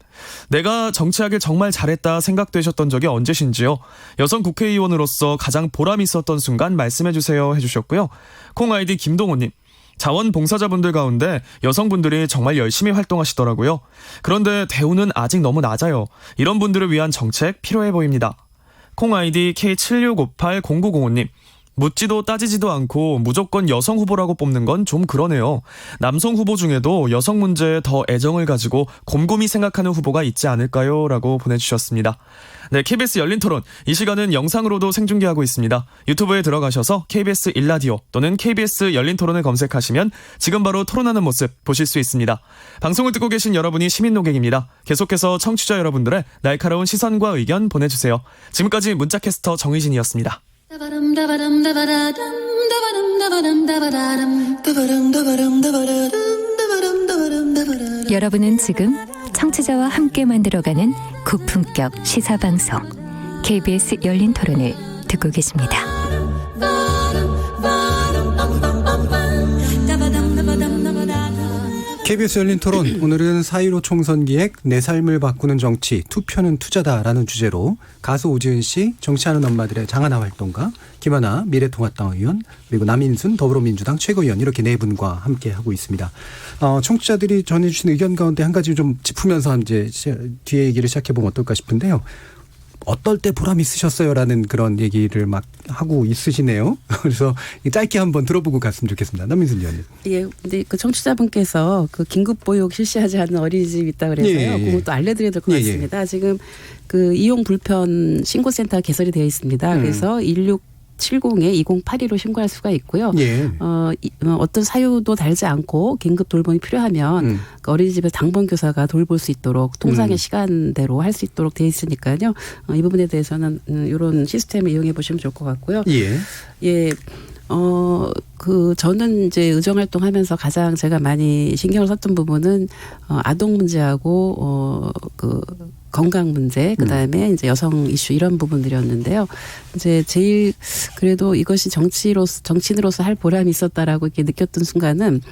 내가 정치하길 정말 잘했다 생각되셨던 적이 언제신지요? 여성 국회의원으로서 가장 보람 있었던 순간 말씀해주세요 해주셨고요. 콩 아이디 김동호님, 자원봉사자분들 가운데 여성분들이 정말 열심히 활동하시더라고요. 그런데 대우는 아직 너무 낮아요. 이런 분들을 위한 정책 필요해 보입니다. 콩 아이디 K76580905님, 묻지도 따지지도 않고 무조건 여성 후보라고 뽑는 건 좀 그러네요. 남성 후보 중에도 여성 문제에 더 애정을 가지고 곰곰이 생각하는 후보가 있지 않을까요? 라고 보내주셨습니다. 네, KBS 열린 토론. 이 시간은 영상으로도 생중계하고 있습니다. 유튜브에 들어가셔서 KBS 일라디오 또는 KBS 열린 토론을 검색하시면 지금 바로 토론하는 모습 보실 수 있습니다. 방송을 듣고 계신 여러분이 시민 노객입니다. 계속해서 청취자 여러분들의 날카로운 시선과 의견 보내주세요. 지금까지 문자캐스터 정의진이었습니다. 여러분은 지금 청취자와 함께 만들어가는 고품격 시사방송 KBS 열린 토론을 듣고 계십니다. KBS 열린 토론, 오늘은 4.15 총선 기획 내 삶을 바꾸는 정치, 투표는 투자다라는 주제로 가수 오지은 씨, 정치하는 엄마들의 장하나 활동가, 김하나 미래통합당 의원, 그리고 남인순 더불어민주당 최고위원, 이렇게 네 분과 함께 하고 있습니다. 청취자들이 전해주신 의견 가운데 한 가지 좀 짚으면서 이제 뒤에 얘기를 시작해보면 어떨까 싶은데요. 어떨 때 보람 있으셨어요라는 그런 얘기를 막 하고 있으시네요. 그래서 짧게 한번 들어보고 갔으면 좋겠습니다. 남민순 의원님. 예, 근데 그 청취자분께서 그 긴급 보육 실시하지 않는 어린이집 있다 그래서요. 예, 예. 그것도 알려드려야 될 것 같습니다. 지금 그 이용 불편 신고센터가 개설이 되어 있습니다. 그래서 1670-2082로 신고할 수가 있고요. 예. 어떤 사유도 달지 않고 긴급 돌봄이 필요하면 그 어린이집에서 당번교사가 돌볼 수 있도록 통상의 시간대로 할 수 있도록 되어 있으니까요. 이 부분에 대해서는 이런 시스템을 이용해 보시면 좋을 것 같고요. 예. 예. 저는 이제 의정활동 하면서 가장 제가 많이 신경을 썼던 부분은, 아동 문제하고, 건강 문제, 그 다음에 이제 여성 이슈 이런 부분들이었는데요. 이제 제일 그래도 이것이 정치인으로서 할 보람이 있었다라고 이렇게 느꼈던 순간은,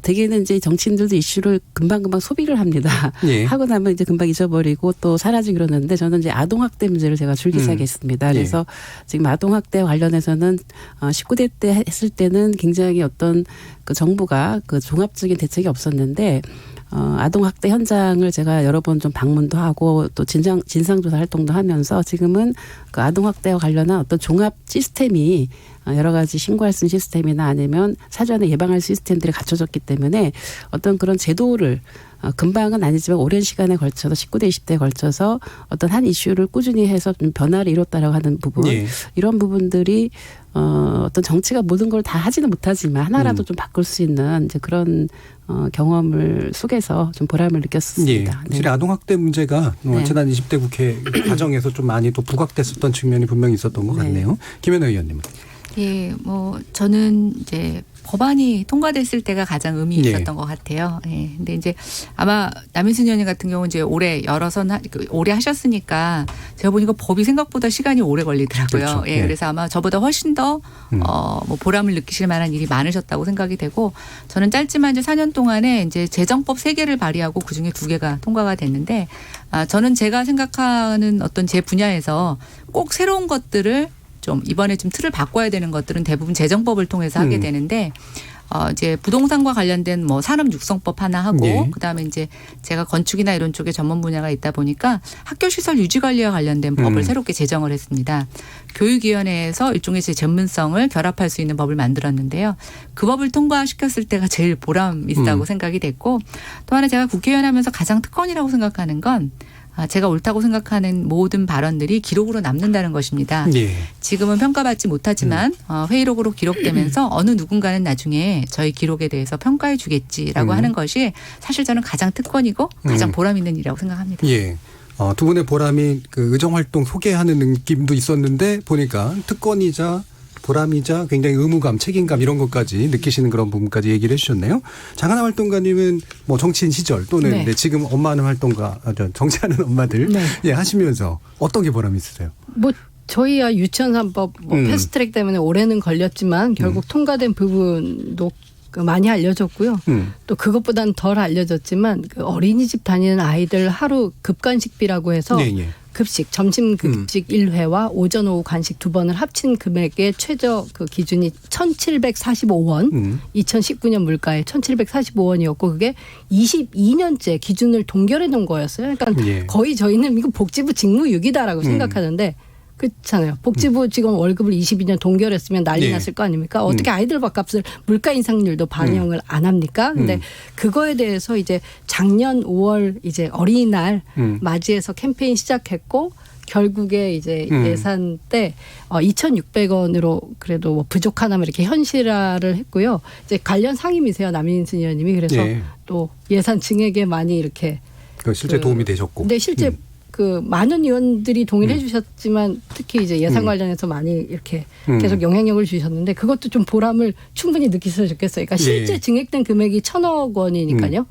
대개는 이제 정치인들도 이슈를 금방금방 소비를 합니다. 예. 하고 나면 이제 금방 잊어버리고 또 사라지고 그러는데 저는 이제 아동학대 문제를 제가 줄기차게했습니다. 그래서 지금 아동학대 관련해서는 19대 때 했을 때는 굉장히 어떤 그 정부가 그 종합적인 대책이 없었는데 아동학대 현장을 제가 여러 번 좀 방문도 하고 또 진상조사 활동도 하면서 지금은 그 아동학대와 관련한 어떤 종합 시스템이 여러 가지 신고할 수 있는 시스템이나 아니면 사전에 예방할 시스템들이 갖춰졌기 때문에 어떤 그런 제도를 금방은 아니지만 오랜 시간에 걸쳐서 19대 20대에 걸쳐서 어떤 한 이슈를 꾸준히 해서 좀 변화를 이뤘다라고 하는 부분, 예. 이런 부분들이 어떤 정치가 모든 걸 다 하지는 못하지만 하나라도 좀 바꿀 수 있는 이제 그런 경험을 속에서 좀 보람을 느꼈습니다. 예. 사실 아동학대 문제가 지난 20대 국회 과정에서 좀 많이 또 부각됐었던 측면이 분명히 있었던 것 같네요. 김연아 의원님은. 예, 저는 이제 법안이 통과됐을 때가 가장 의미 있었던 예. 것 같아요. 예. 근데 이제 아마 남인순 의원님 같은 경우는 이제 올해 오래 하셨으니까 제가 보니까 법이 생각보다 시간이 오래 걸리더라고요. 그렇죠. 예. 예. 그래서 아마 저보다 훨씬 더 보람을 느끼실 만한 일이 많으셨다고 생각이 되고, 저는 짧지만 이제 4년 동안에 이제 재정법 3개를 발의하고 그중에 2개가 통과가 됐는데, 저는 제가 생각하는 어떤 제 분야에서 꼭 새로운 것들을 좀 이번에 좀 틀을 바꿔야 되는 것들은 대부분 재정법을 통해서 하게 되는데, 이제 부동산과 관련된 산업 육성법 하나 하고, 네. 그다음에 이제 제가 건축이나 이런 쪽에 전문 분야가 있다 보니까 학교 시설 유지 관리와 관련된 법을 새롭게 제정을 했습니다. 교육위원회에서 일종의 제 전문성을 결합할 수 있는 법을 만들었는데요. 그 법을 통과시켰을 때가 제일 보람 있다고 생각이 됐고, 또 하나 제가 국회의원 하면서 가장 특권이라고 생각하는 건 제가 옳다고 생각하는 모든 발언들이 기록으로 남는다는 것입니다. 예. 지금은 평가받지 못하지만 회의록으로 기록되면서 어느 누군가는 나중에 저희 기록에 대해서 평가해 주겠지라고 하는 것이 사실 저는 가장 특권이고 가장 보람 있는 일이라고 생각합니다. 예. 두 분의 보람이 그 의정활동 소개하는 느낌도 있었는데 보니까 특권이자 보람이자 굉장히 의무감, 책임감 이런 것까지 느끼시는 그런 부분까지 얘기를 해주셨네요. 장하나 활동가님은 뭐 정치인 시절 또는 네. 네, 지금 엄마하는 활동가, 정치하는 엄마들 네. 예, 하시면서 어떤 게 보람이 있으세요? 뭐 저희야 유치원 3법 뭐 패스트트랙 때문에 올해는 걸렸지만 결국 통과된 부분도 많이 알려졌고요. 또 그것보다는 덜 알려졌지만 그 어린이집 다니는 아이들 하루 급간식비라고 해서 예, 예. 급식, 점심 급식 1회와 오전 오후 간식 2번을 합친 금액의 최저 그 기준이 1,745원, 2019년 물가에 1,745원이었고 그게 22년째 기준을 동결해 놓은 거였어요. 그러니까 예. 거의 저희는 이거 복지부 직무유기다라고 생각하는데 그렇잖아요. 복지부 직원 월급을 22년 동결했으면 난리 예. 났을 거 아닙니까? 어떻게 아이들 밥값을 물가 인상률도 반영을 안 합니까? 근데 그거에 대해서 이제 작년 5월 이제 어린이날 맞이해서 캠페인 시작했고 결국에 이제 예산 때 2,600원으로 그래도 뭐 부족하다면 이렇게 현실화를 했고요. 이제 관련 상임이세요. 남인순 의원님이. 그래서 예. 또 예산 증액에 많이 이렇게 실제 도움이 되셨고. 네, 실제 그 많은 의원들이 동의를 해주셨지만 특히 이제 예산 관련해서 많이 이렇게 계속 영향력을 주셨는데 그것도 좀 보람을 충분히 느끼셔도 좋겠어요. 그러니까 실제 예. 증액된 금액이 1,000억 원이니까요.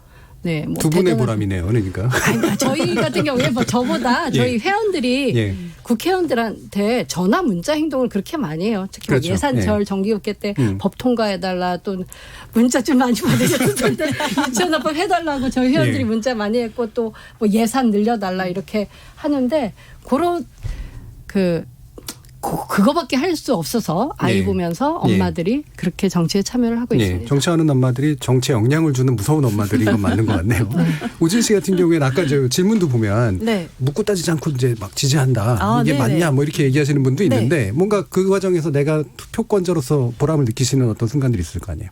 네, 뭐 두 분의 대단한- 보람이네요. 그러니까. 아니, 저희 같은 경우에 뭐 저보다 저희 회원들이 예. 국회의원들한테 전화 문자 행동을 그렇게 많이 해요. 특히 뭐 그렇죠. 예산절 정기국회 때 법 통과해달라 또 문자 좀 많이 받으셨을 텐데 유치원합법 해달라고 저희 회원들이 예. 문자 많이 했고 또 뭐 예산 늘려달라 이렇게 하는데 그런 그거밖에 할 수 없어서 아이 예. 보면서 예. 엄마들이 그렇게 정치에 참여를 하고 예, 있습니다. 정치하는 엄마들이 정치에 영향을 주는 무서운 엄마들이 이건 맞는 것 같네요. 우진 씨 같은 경우에는 아까 저 질문도 보면 네. 묻고 따지지 않고 이제 막 지지한다. 아, 이게 네네. 맞냐 뭐 이렇게 얘기하시는 분도 있는데 뭔가 그 과정에서 내가 투표권자로서 보람을 느끼시는 어떤 순간들이 있을 거 아니에요.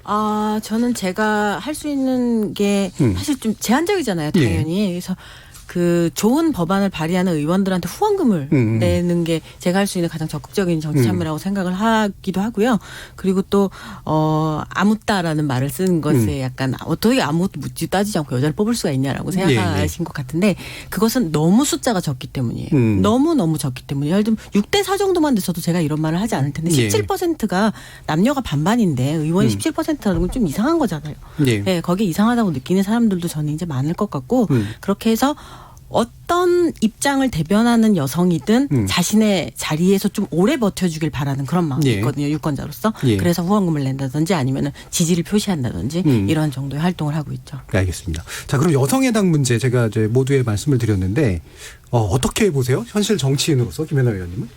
저는 제가 할 수 있는 게 사실 좀 제한적이잖아요, 예. 당연히. 그래서 그 좋은 법안을 발의하는 의원들한테 후원금을 내는 게 제가 할 수 있는 가장 적극적인 정치 참여라고 생각을 하기도 하고요. 그리고 또 아무따라는 말을 쓰는 것에 약간 어떻게 아무것도 묻지 따지지 않고 여자를 뽑을 수가 있냐라고 생각하신 것 같은데 그것은 너무 숫자가 적기 때문이에요. 너무 적기 때문이에요. 예를 들면 6대4 정도만 돼서도 제가 이런 말을 하지 않을 텐데 17%가 남녀가 반반인데 의원이 17%라는 건 좀 이상한 거잖아요. 예. 네, 거기에 이상하다고 느끼는 사람들도 저는 이제 많을 것 같고 그렇게 해서 어떤 입장을 대변하는 여성이든 자신의 자리에서 좀 오래 버텨주길 바라는 그런 마음이 예. 있거든요. 유권자로서. 예. 그래서 후원금을 낸다든지 아니면 지지를 표시한다든지 이런 정도의 활동을 하고 있죠. 네, 알겠습니다. 자, 그럼 여성해당 문제 제가 이제 모두에 말씀을 드렸는데 어떻게 보세요? 현실 정치인으로서 김연아 의원님은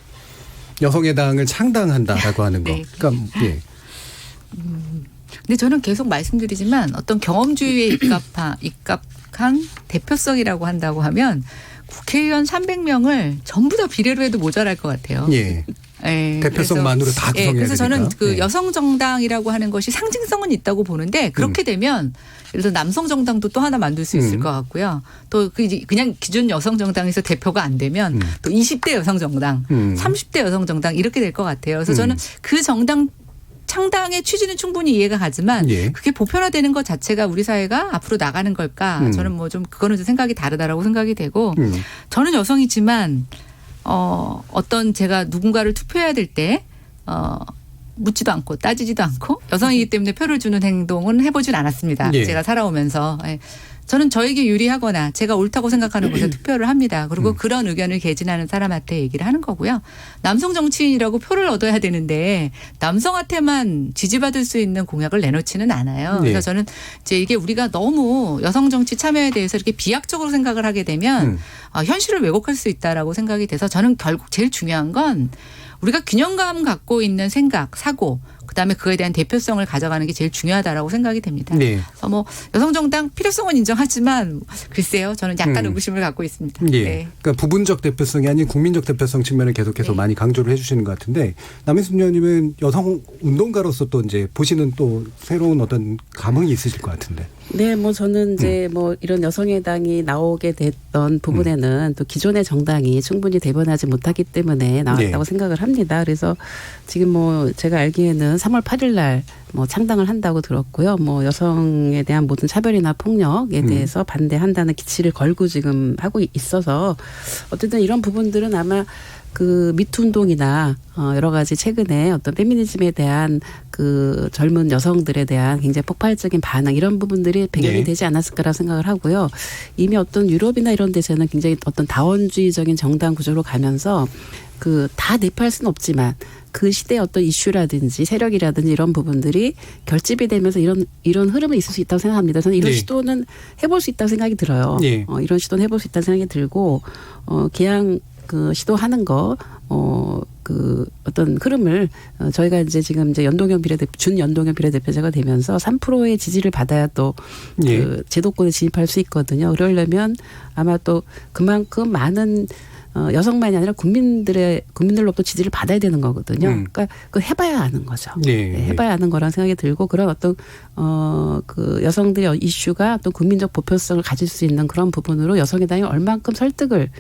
여성해당을 창당한다라고 하는 거. 네. 그러니까 예. 근데 저는 계속 말씀드리지만 어떤 경험주의에 입각한 대표성이라고 한다고 하면 국회의원 300명을 전부 다 비례로 해도 모자랄 것 같아요. 예. 예, 대표성만으로 다 구성해야 되니까. 그래서 저는 그 예. 여성 정당이라고 하는 것이 상징성은 있다고 보는데 그렇게 되면 예를 들어 남성 정당도 또 하나 만들 수 있을 것 같고요. 또 그냥 기존 여성 정당에서 대표가 안 되면 또 20대 여성 정당, 30대 여성 정당 이렇게 될 것 같아요. 그래서 저는 그 정당 창당의 취지는 충분히 이해가 가지만 예. 그게 보편화되는 것 자체가 우리 사회가 앞으로 나가는 걸까? 저는 뭐 좀 그거는 좀 생각이 다르다라고 생각이 되고 저는 여성이지만 어떤 제가 누군가를 투표해야 될 때 묻지도 않고 따지지도 않고 여성이기 때문에 표를 주는 행동은 해보진 않았습니다. 예. 제가 살아오면서. 예. 저는 저에게 유리하거나 제가 옳다고 생각하는 곳에 투표를 합니다. 그리고 그런 의견을 개진하는 사람한테 얘기를 하는 거고요. 남성 정치인이라고 표를 얻어야 되는데 남성한테만 지지받을 수 있는 공약을 내놓지는 않아요. 그래서 예. 저는 이제 이게 우리가 너무 여성 정치 참여에 대해서 이렇게 비약적으로 생각을 하게 되면 현실을 왜곡할 수 있다라고 생각이 돼서 저는 결국 제일 중요한 건 우리가 균형감 갖고 있는 생각, 사고, 그다음에 그에 대한 대표성을 가져가는 게 제일 중요하다라고 생각이 됩니다. 네. 그래서 뭐 여성 정당 필요성은 인정하지만 글쎄요, 저는 약간 의구심을 갖고 있습니다. 예. 네. 그러니까 부분적 대표성이 아닌 국민적 대표성 측면을 계속해서 네. 많이 강조를 해주시는 것 같은데 남인순 의원님은 여성 운동가로서 또 이제 보시는 또 새로운 어떤 감흥이 있으실 것 같은데. 네, 뭐 저는 이제 뭐 이런 여성의당이 나오게 됐던 부분에는 또 기존의 정당이 충분히 대변하지 못하기 때문에 나왔다고 네. 생각을 합니다. 그래서 지금 뭐 제가 알기에는 3월 8일 날 뭐 창당을 한다고 들었고요. 뭐 여성에 대한 모든 차별이나 폭력에 대해서 반대한다는 기치를 걸고 지금 하고 있어서 어쨌든 이런 부분들은 아마 그 미투 운동이나 여러 가지 최근에 어떤 페미니즘에 대한 그 젊은 여성들에 대한 굉장히 폭발적인 반응 이런 부분들이 배경이 네. 되지 않았을까라는 생각을 하고요. 이미 어떤 유럽이나 이런 데서는 굉장히 어떤 다원주의적인 정당 구조로 가면서 그 다 내포할 수는 없지만 그 시대의 어떤 이슈라든지 세력이라든지 이런 부분들이 결집이 되면서 이런 흐름은 있을 수 있다고 생각합니다. 저는 이런 네. 시도는 해볼 수 있다고 생각이 들어요. 네. 이런 시도는 해볼 수 있다는 생각이 들고 개항 그 시도하는 거 그 어떤 흐름을 저희가 이제 지금 이제 준연동형 비례대표제가 되면서 3%의 지지를 받아야 또 예. 그 제도권에 진입할 수 있거든요. 그러려면 아마 또 그만큼 많은 여성만이 아니라 국민들로부터 지지를 받아야 되는 거거든요. 그러니까 그 해봐야 아는 거죠. 네. 네, 해봐야 아는 거라는 생각이 들고 그런 어떤 그 여성들의 이슈가 또 국민적 보편성을 가질 수 있는 그런 부분으로 여성의당이 얼만큼 설득을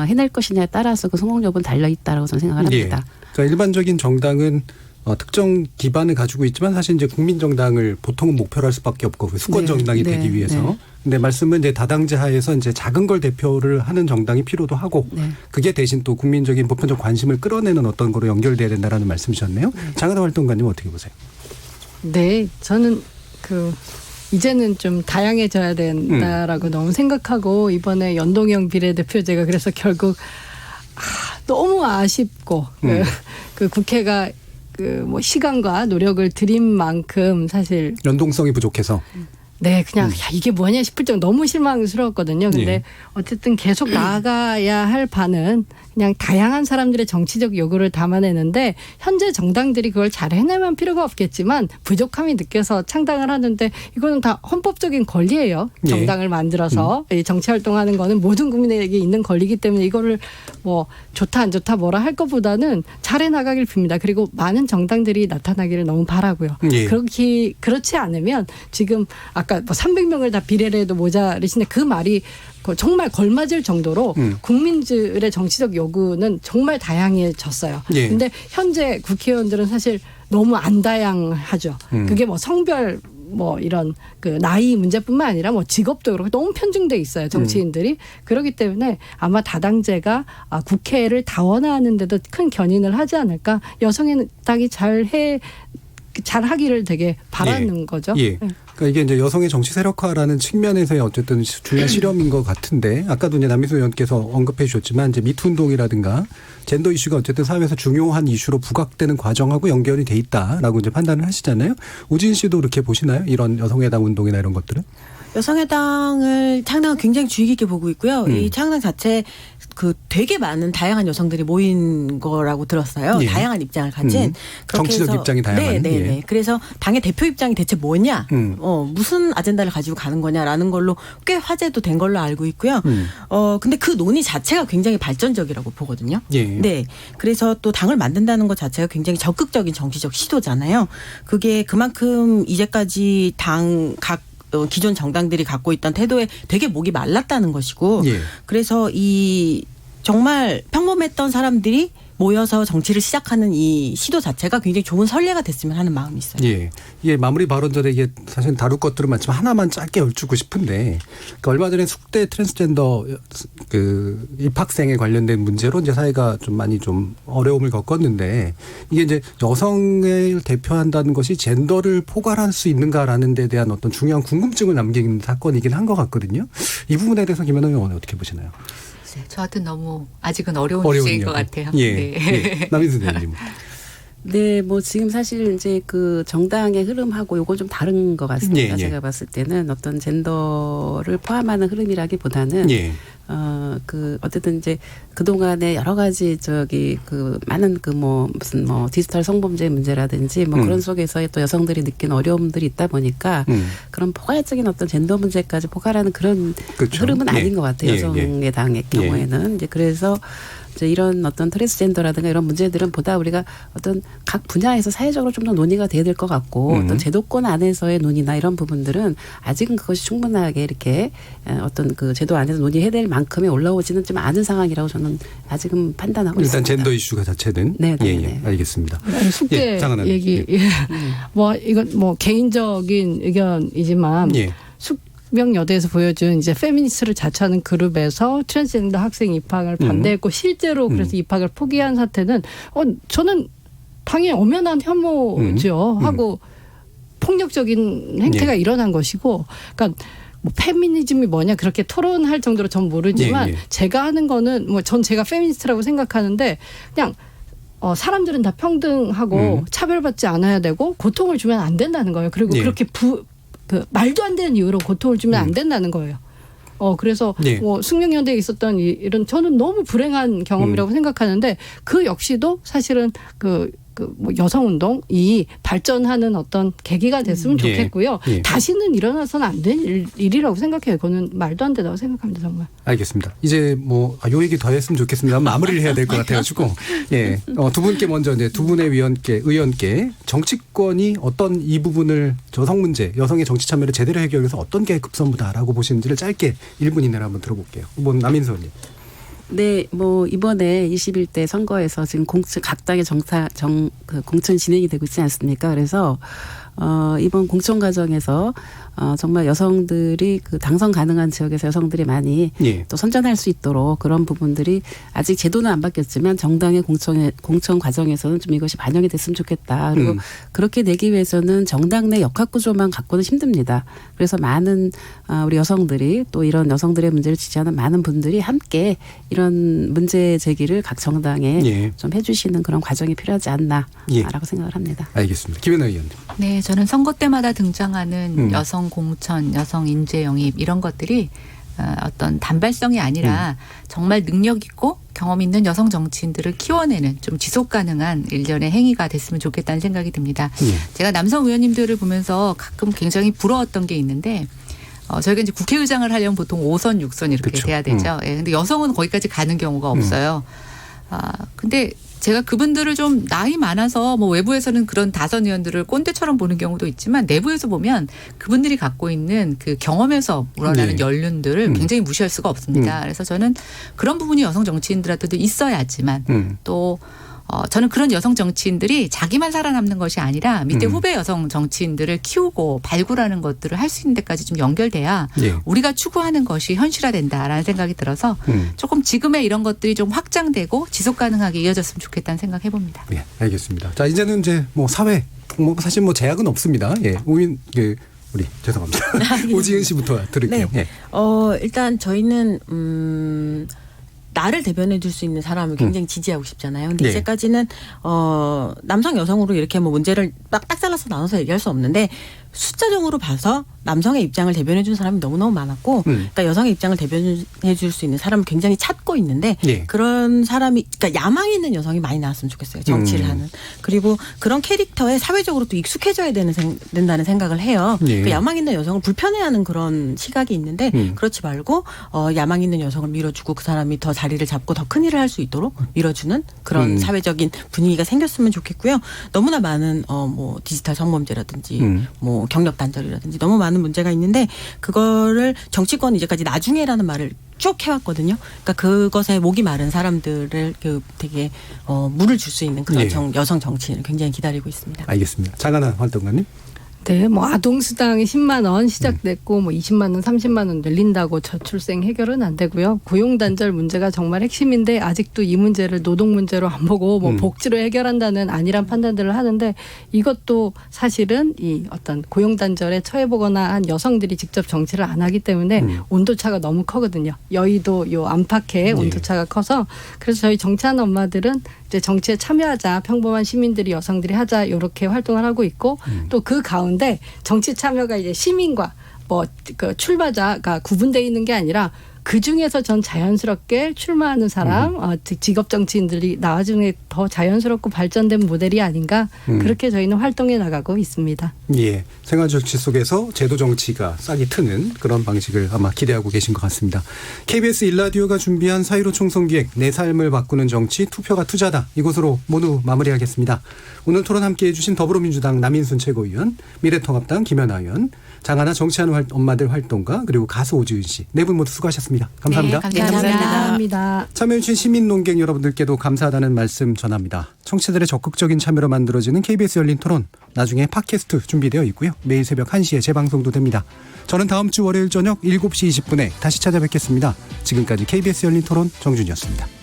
해낼 것이냐에 따라서 그 성공 여부는 달려 있다라고 저는 생각을 합니다. 예. 그러니까 일반적인 정당은 특정 기반을 가지고 있지만 사실 이제 국민정당을 보통은 목표로 할 수밖에 없고 그 수권 정당이 네, 되기 위해서. 네. 근데 말씀은 이제 다당제 하에서 이제 작은 걸 대표를 하는 정당이 필요도 하고 네. 그게 대신 또 국민적인 보편적 관심을 끌어내는 어떤 거로 연결돼야 된다라는 말씀이셨네요. 장하다 활동가님 어떻게 보세요? 네, 저는 이제는 좀 다양해져야 된다라고 너무 생각하고 이번에 연동형 비례대표제가 그래서 결국 너무 아쉽고 그 국회가 뭐 시간과 노력을 들인 만큼 사실 연동성이 부족해서. 네, 그냥 야, 이게 뭐냐 싶을 정도 너무 실망스러웠거든요. 근데 예. 어쨌든 계속 나아가야 할 바는 그냥 다양한 사람들의 정치적 요구를 담아내는데 현재 정당들이 그걸 잘 해내면 필요가 없겠지만 부족함이 느껴서 창당을 하는데 이거는 다 헌법적인 권리예요. 예. 정당을 만들어서 이 정치활동하는 거는 모든 국민에게 있는 권리이기 때문에 이거를 뭐 좋다 안 좋다 뭐라 할 것보다는 잘 해나가길 빕니다. 그리고 많은 정당들이 나타나기를 너무 바라고요. 예. 그렇지 않으면 지금 아까 뭐 300명을 다 비례를 해도 모자르신데 그 말이 정말 걸맞을 정도로 국민들의 정치적 요구는 정말 다양해졌어요. 예. 근데 현재 국회의원들은 사실 너무 안 다양하죠. 그게 뭐 성별 뭐 이런 그 나이 문제뿐만 아니라 뭐 직업도 그렇고 너무 편중돼 있어요. 정치인들이. 그렇기 때문에 아마 다당제가 국회를 다원화하는 데도 큰 견인을 하지 않을까. 여성의 당이 잘 하기를 되게 바라는 거죠. 예. 그러니까 이게 이제 여성의 정치 세력화라는 측면에서의 어쨌든 중요한 실험인 것 같은데 아까도 이제 남미수 의원께서 언급해 주셨지만 이제 미투 운동이라든가 젠더 이슈가 어쨌든 사회에서 중요한 이슈로 부각되는 과정하고 연결이 돼 있다라고 이제 판단을 하시잖아요. 우진 씨도 그렇게 보시나요? 이런 여성의당 운동이나 이런 것들은? 여성의당을 창당을 굉장히 주의 깊게 보고 있고요. 이 창당 자체 되게 많은 다양한 여성들이 모인 거라고 들었어요. 예. 다양한 입장을 가진. 그렇게 정치적 해서 입장이 다양한. 네. 예. 그래서 당의 대표 입장이 대체 뭐냐, 무슨 아젠다를 가지고 가는 거냐라는 걸로 꽤 화제도 된 걸로 알고 있고요. 근데 그 논의 자체가 굉장히 발전적이라고 보거든요. 예. 네. 그래서 또 당을 만든다는 것 자체가 굉장히 적극적인 정치적 시도잖아요. 그게 그만큼 이제까지 기존 정당들이 갖고 있던 태도에 되게 목이 말랐다는 것이고 예. 그래서 이 정말 평범했던 사람들이 모여서 정치를 시작하는 이 시도 자체가 굉장히 좋은 선례가 됐으면 하는 마음이 있어요. 예. 이게 마무리 발언 전에 이게 사실 다룰 것들은 많지만 하나만 짧게 여쭙고 싶은데 그러니까 얼마 전에 숙대 트랜스젠더 그 입학생에 관련된 문제로 이제 사회가 좀 많이 좀 어려움을 겪었는데 이게 이제 여성을 대표한다는 것이 젠더를 포괄할 수 있는가라는 데 대한 어떤 중요한 궁금증을 남긴 사건이긴 한 것 같거든요. 이 부분에 대해서 김현우 의원 어떻게 보시나요? 저한테는 너무 아직은 어려운 주제인 것 같아요. 예. 네. 예. 남인수 대표님. 네, 뭐 지금 사실 이제 그 정당의 흐름하고 요거 좀 다른 것 같습니다. 예. 제가 봤을 때는 어떤 젠더를 포함하는 흐름이라기보다는 예. 어쨌든 이제 그동안에 여러 가지 많은 무슨 디지털 성범죄 문제라든지 그런 속에서의 또 여성들이 느낀 어려움들이 있다 보니까 그런 포괄적인 어떤 젠더 문제까지 포괄하는 그런 그렇죠. 흐름은 예. 아닌 것 같아요. 예. 여성의 당의 경우에는. 이제 그래서 이제 이런 어떤 트랜스젠더라든가 이런 문제들은 보다 우리가 어떤 각 분야에서 사회적으로 좀 더 논의가 돼야 될 것 같고 어떤 제도권 안에서의 논의나 이런 부분들은 아직은 그것이 충분하게 이렇게 어떤 그 제도 안에서 논의해야 될 만큼의 올라오지는 좀 않은 상황이라고 저는 아직은 판단하고 일단 있습니다. 젠더 이슈가 자체는. 네. 예. 알겠습니다. 숙대 장하나 얘기. 뭐 이건 뭐 개인적인 의견이지만 예. 숙명여대에서 보여준 이제 페미니스트를 자처하는 그룹에서 트랜스젠더 학생 입학을 반대했고 실제로 그래서 입학을 포기한 사태는 저는 당연히 엄연한 혐오죠 하고 폭력적인 행태가 일어난 것이고, 그러니까 뭐 페미니즘이 뭐냐 그렇게 토론할 정도로 전 모르지만 제가 하는 거는 뭐 전 제가 페미니스트라고 생각하는데 그냥 사람들은 다 평등하고 차별받지 않아야 되고 고통을 주면 안 된다는 거예요. 그리고 그렇게 말도 안 되는 이유로 고통을 주면 안 된다는 거예요. 그래서 뭐 숙명여대에 있었던 이런 저는 너무 불행한 경험이라고 생각하는데 그 역시도 사실은 뭐 여성운동이 발전하는 어떤 계기가 됐으면 좋겠고요. 다시는 일어나서는 안 될 일이라고 생각해요. 그거는 말도 안 된다고 생각합니다. 정말. 알겠습니다. 이제 뭐 요 얘기 더 했으면 좋겠습니다. 마무리를 해야 될 것 같아가지고 두 분께 먼저 이제 두 분의 의원께 정치권이 어떤 이 부분을 여성 문제, 여성의 정치 참여를 제대로 해결하기 위해서 어떤 게 급선무다라고 보시는지를 짧게 1분 이내로 한번 들어볼게요. 남인수 의원님. 네, 뭐 이번에 21대 선거에서 지금 각 당의 공천 진행이 되고 있지 않습니까? 그래서 이번 공천 과정에서 정말 여성들이 그 당선 가능한 지역에서 여성들이 많이 또 선전할 수 있도록 그런 부분들이 아직 제도는 안 바뀌었지만 정당의 공천 과정에서는 좀 이것이 반영이 됐으면 좋겠다. 그리고 그렇게 되기 위해서는 정당 내 역학구조만 갖고는 힘듭니다. 그래서 많은 우리 여성들이 또 이런 여성들의 문제를 지지하는 많은 분들이 함께 이런 문제 제기를 각 정당에 좀 해주시는 그런 과정이 필요하지 않나라고 생각을 합니다. 알겠습니다. 김연아 의원님. 네, 저는 선거 때마다 등장하는 여성 공천, 여성 인재 영입 이런 것들이 어떤 단발성이 아니라 정말 능력 있고 경험 있는 여성 정치인들을 키워내는 좀 지속 가능한 일련의 행위가 됐으면 좋겠다는 생각이 듭니다. 제가 남성 의원님들을 보면서 가끔 굉장히 부러웠던 게 있는데 저희가 이제 국회의장을 하려면 보통 5선, 6선 이렇게 돼야 되죠. 근데 여성은 거기까지 가는 경우가 없어요. 근데 제가 그분들을 좀 나이 많아서 뭐 외부에서는 그런 다선 의원들을 꼰대처럼 보는 경우도 있지만 내부에서 보면 그분들이 갖고 있는 그 경험에서 우러나는 연륜들을 굉장히 무시할 수가 없습니다. 그래서 저는 그런 부분이 여성 정치인들한테도 있어야지만 또 저는 그런 여성 정치인들이 자기만 살아남는 것이 아니라 밑에 후배 여성 정치인들을 키우고 발굴하는 것들을 할 수 있는 데까지 좀 연결돼야 우리가 추구하는 것이 현실화된다라는 생각이 들어서 조금 지금의 이런 것들이 좀 확장되고 지속 가능하게 이어졌으면 좋겠다는 생각 해봅니다. 네, 알겠습니다. 자, 이제는 이제 뭐 사회 사실 뭐 제약은 없습니다. 우리 죄송합니다. 오지은 씨부터 들을게요. 네. 일단 저희는 나를 대변해 줄 수 있는 사람을 굉장히 지지하고 싶잖아요. 근데 이제까지는 남성 여성으로 이렇게 뭐 문제를 딱 잘라서 나눠서 얘기할 수 없는데 숫자적으로 봐서 남성의 입장을 대변해 준 사람이 너무너무 많았고 그러니까 여성의 입장을 대변해 줄 수 있는 사람을 굉장히 찾고 있는데 그런 사람이 그러니까 야망 있는 여성이 많이 나왔으면 좋겠어요. 정치를 하는. 그리고 그런 캐릭터에 사회적으로 또 익숙해져야 된다는 생각을 해요. 그러니까 야망 있는 여성을 불편해하는 그런 시각이 있는데 그렇지 말고 야망 있는 여성을 밀어주고 그 사람이 더 자리를 잡고 더 큰 일을 할 수 있도록 밀어주는 그런 사회적인 분위기가 생겼으면 좋겠고요. 너무나 많은 뭐 디지털 성범죄라든지 뭐 경력 단절이라든지 너무 많은 문제가 있는데 그거를 정치권은 이제까지 나중에라는 말을 쭉 해왔거든요. 그러니까 그것에 목이 마른 사람들을 되게 물을 줄 수 있는 그런 여성 정치인을 굉장히 기다리고 있습니다. 알겠습니다. 장하나 활동가님. 네, 뭐 아동수당이 10만 원 시작됐고 뭐 20만 원, 30만 원 늘린다고 저출생 해결은 안 되고요. 고용단절 문제가 정말 핵심인데 아직도 이 문제를 노동 문제로 안 보고 뭐 복지로 해결한다는 아니란 판단들을 하는데 이것도 사실은 이 어떤 고용단절에 처해보거나 한 여성들이 직접 정치를 안 하기 때문에 온도차가 너무 크거든요. 여의도 요 안팎의 온도차가 커서 그래서 저희 정치하는 엄마들은 이제 정치에 참여하자, 평범한 시민들이 여성들이 하자 이렇게 활동을 하고 있고 또 그 가운데 정치 참여가 이제 시민과 뭐 그 출마자가 구분되어 있는 게 아니라 그 중에서 전 자연스럽게 출마하는 사람, 직업 정치인들이 나중에 더 자연스럽고 발전된 모델이 아닌가 그렇게 저희는 활동해 나가고 있습니다. 예, 생활 정치 속에서 제도 정치가 싹이 트는 그런 방식을 아마 기대하고 계신 것 같습니다. KBS 일라디오가 준비한 4.15 총선기획 내 삶을 바꾸는 정치 투표가 투자다. 이것으로 모두 마무리하겠습니다. 오늘 토론 함께해 주신 더불어민주당 남인순 최고위원, 미래통합당 김연아 의원, 장하나 정치하는 엄마들 활동가 그리고 가수 오지은 씨 네 분 모두 수고하셨습니다. 알아봤습니다. 감사합니다. 네, 감사합니다. 감사합니다. 참여해주신 시민논객 여러분들께도 감사하다는 말씀 전합니다. 청취자들의 적극적인 참여로 만들어지는 KBS 열린 토론, 나중에 팟캐스트 준비되어 있고요. 매일 새벽 1시에 재방송도 됩니다. 저는 다음 주 월요일 저녁 7시 20분에 다시 찾아뵙겠습니다. 지금까지 KBS 열린 토론 정준이었습니다.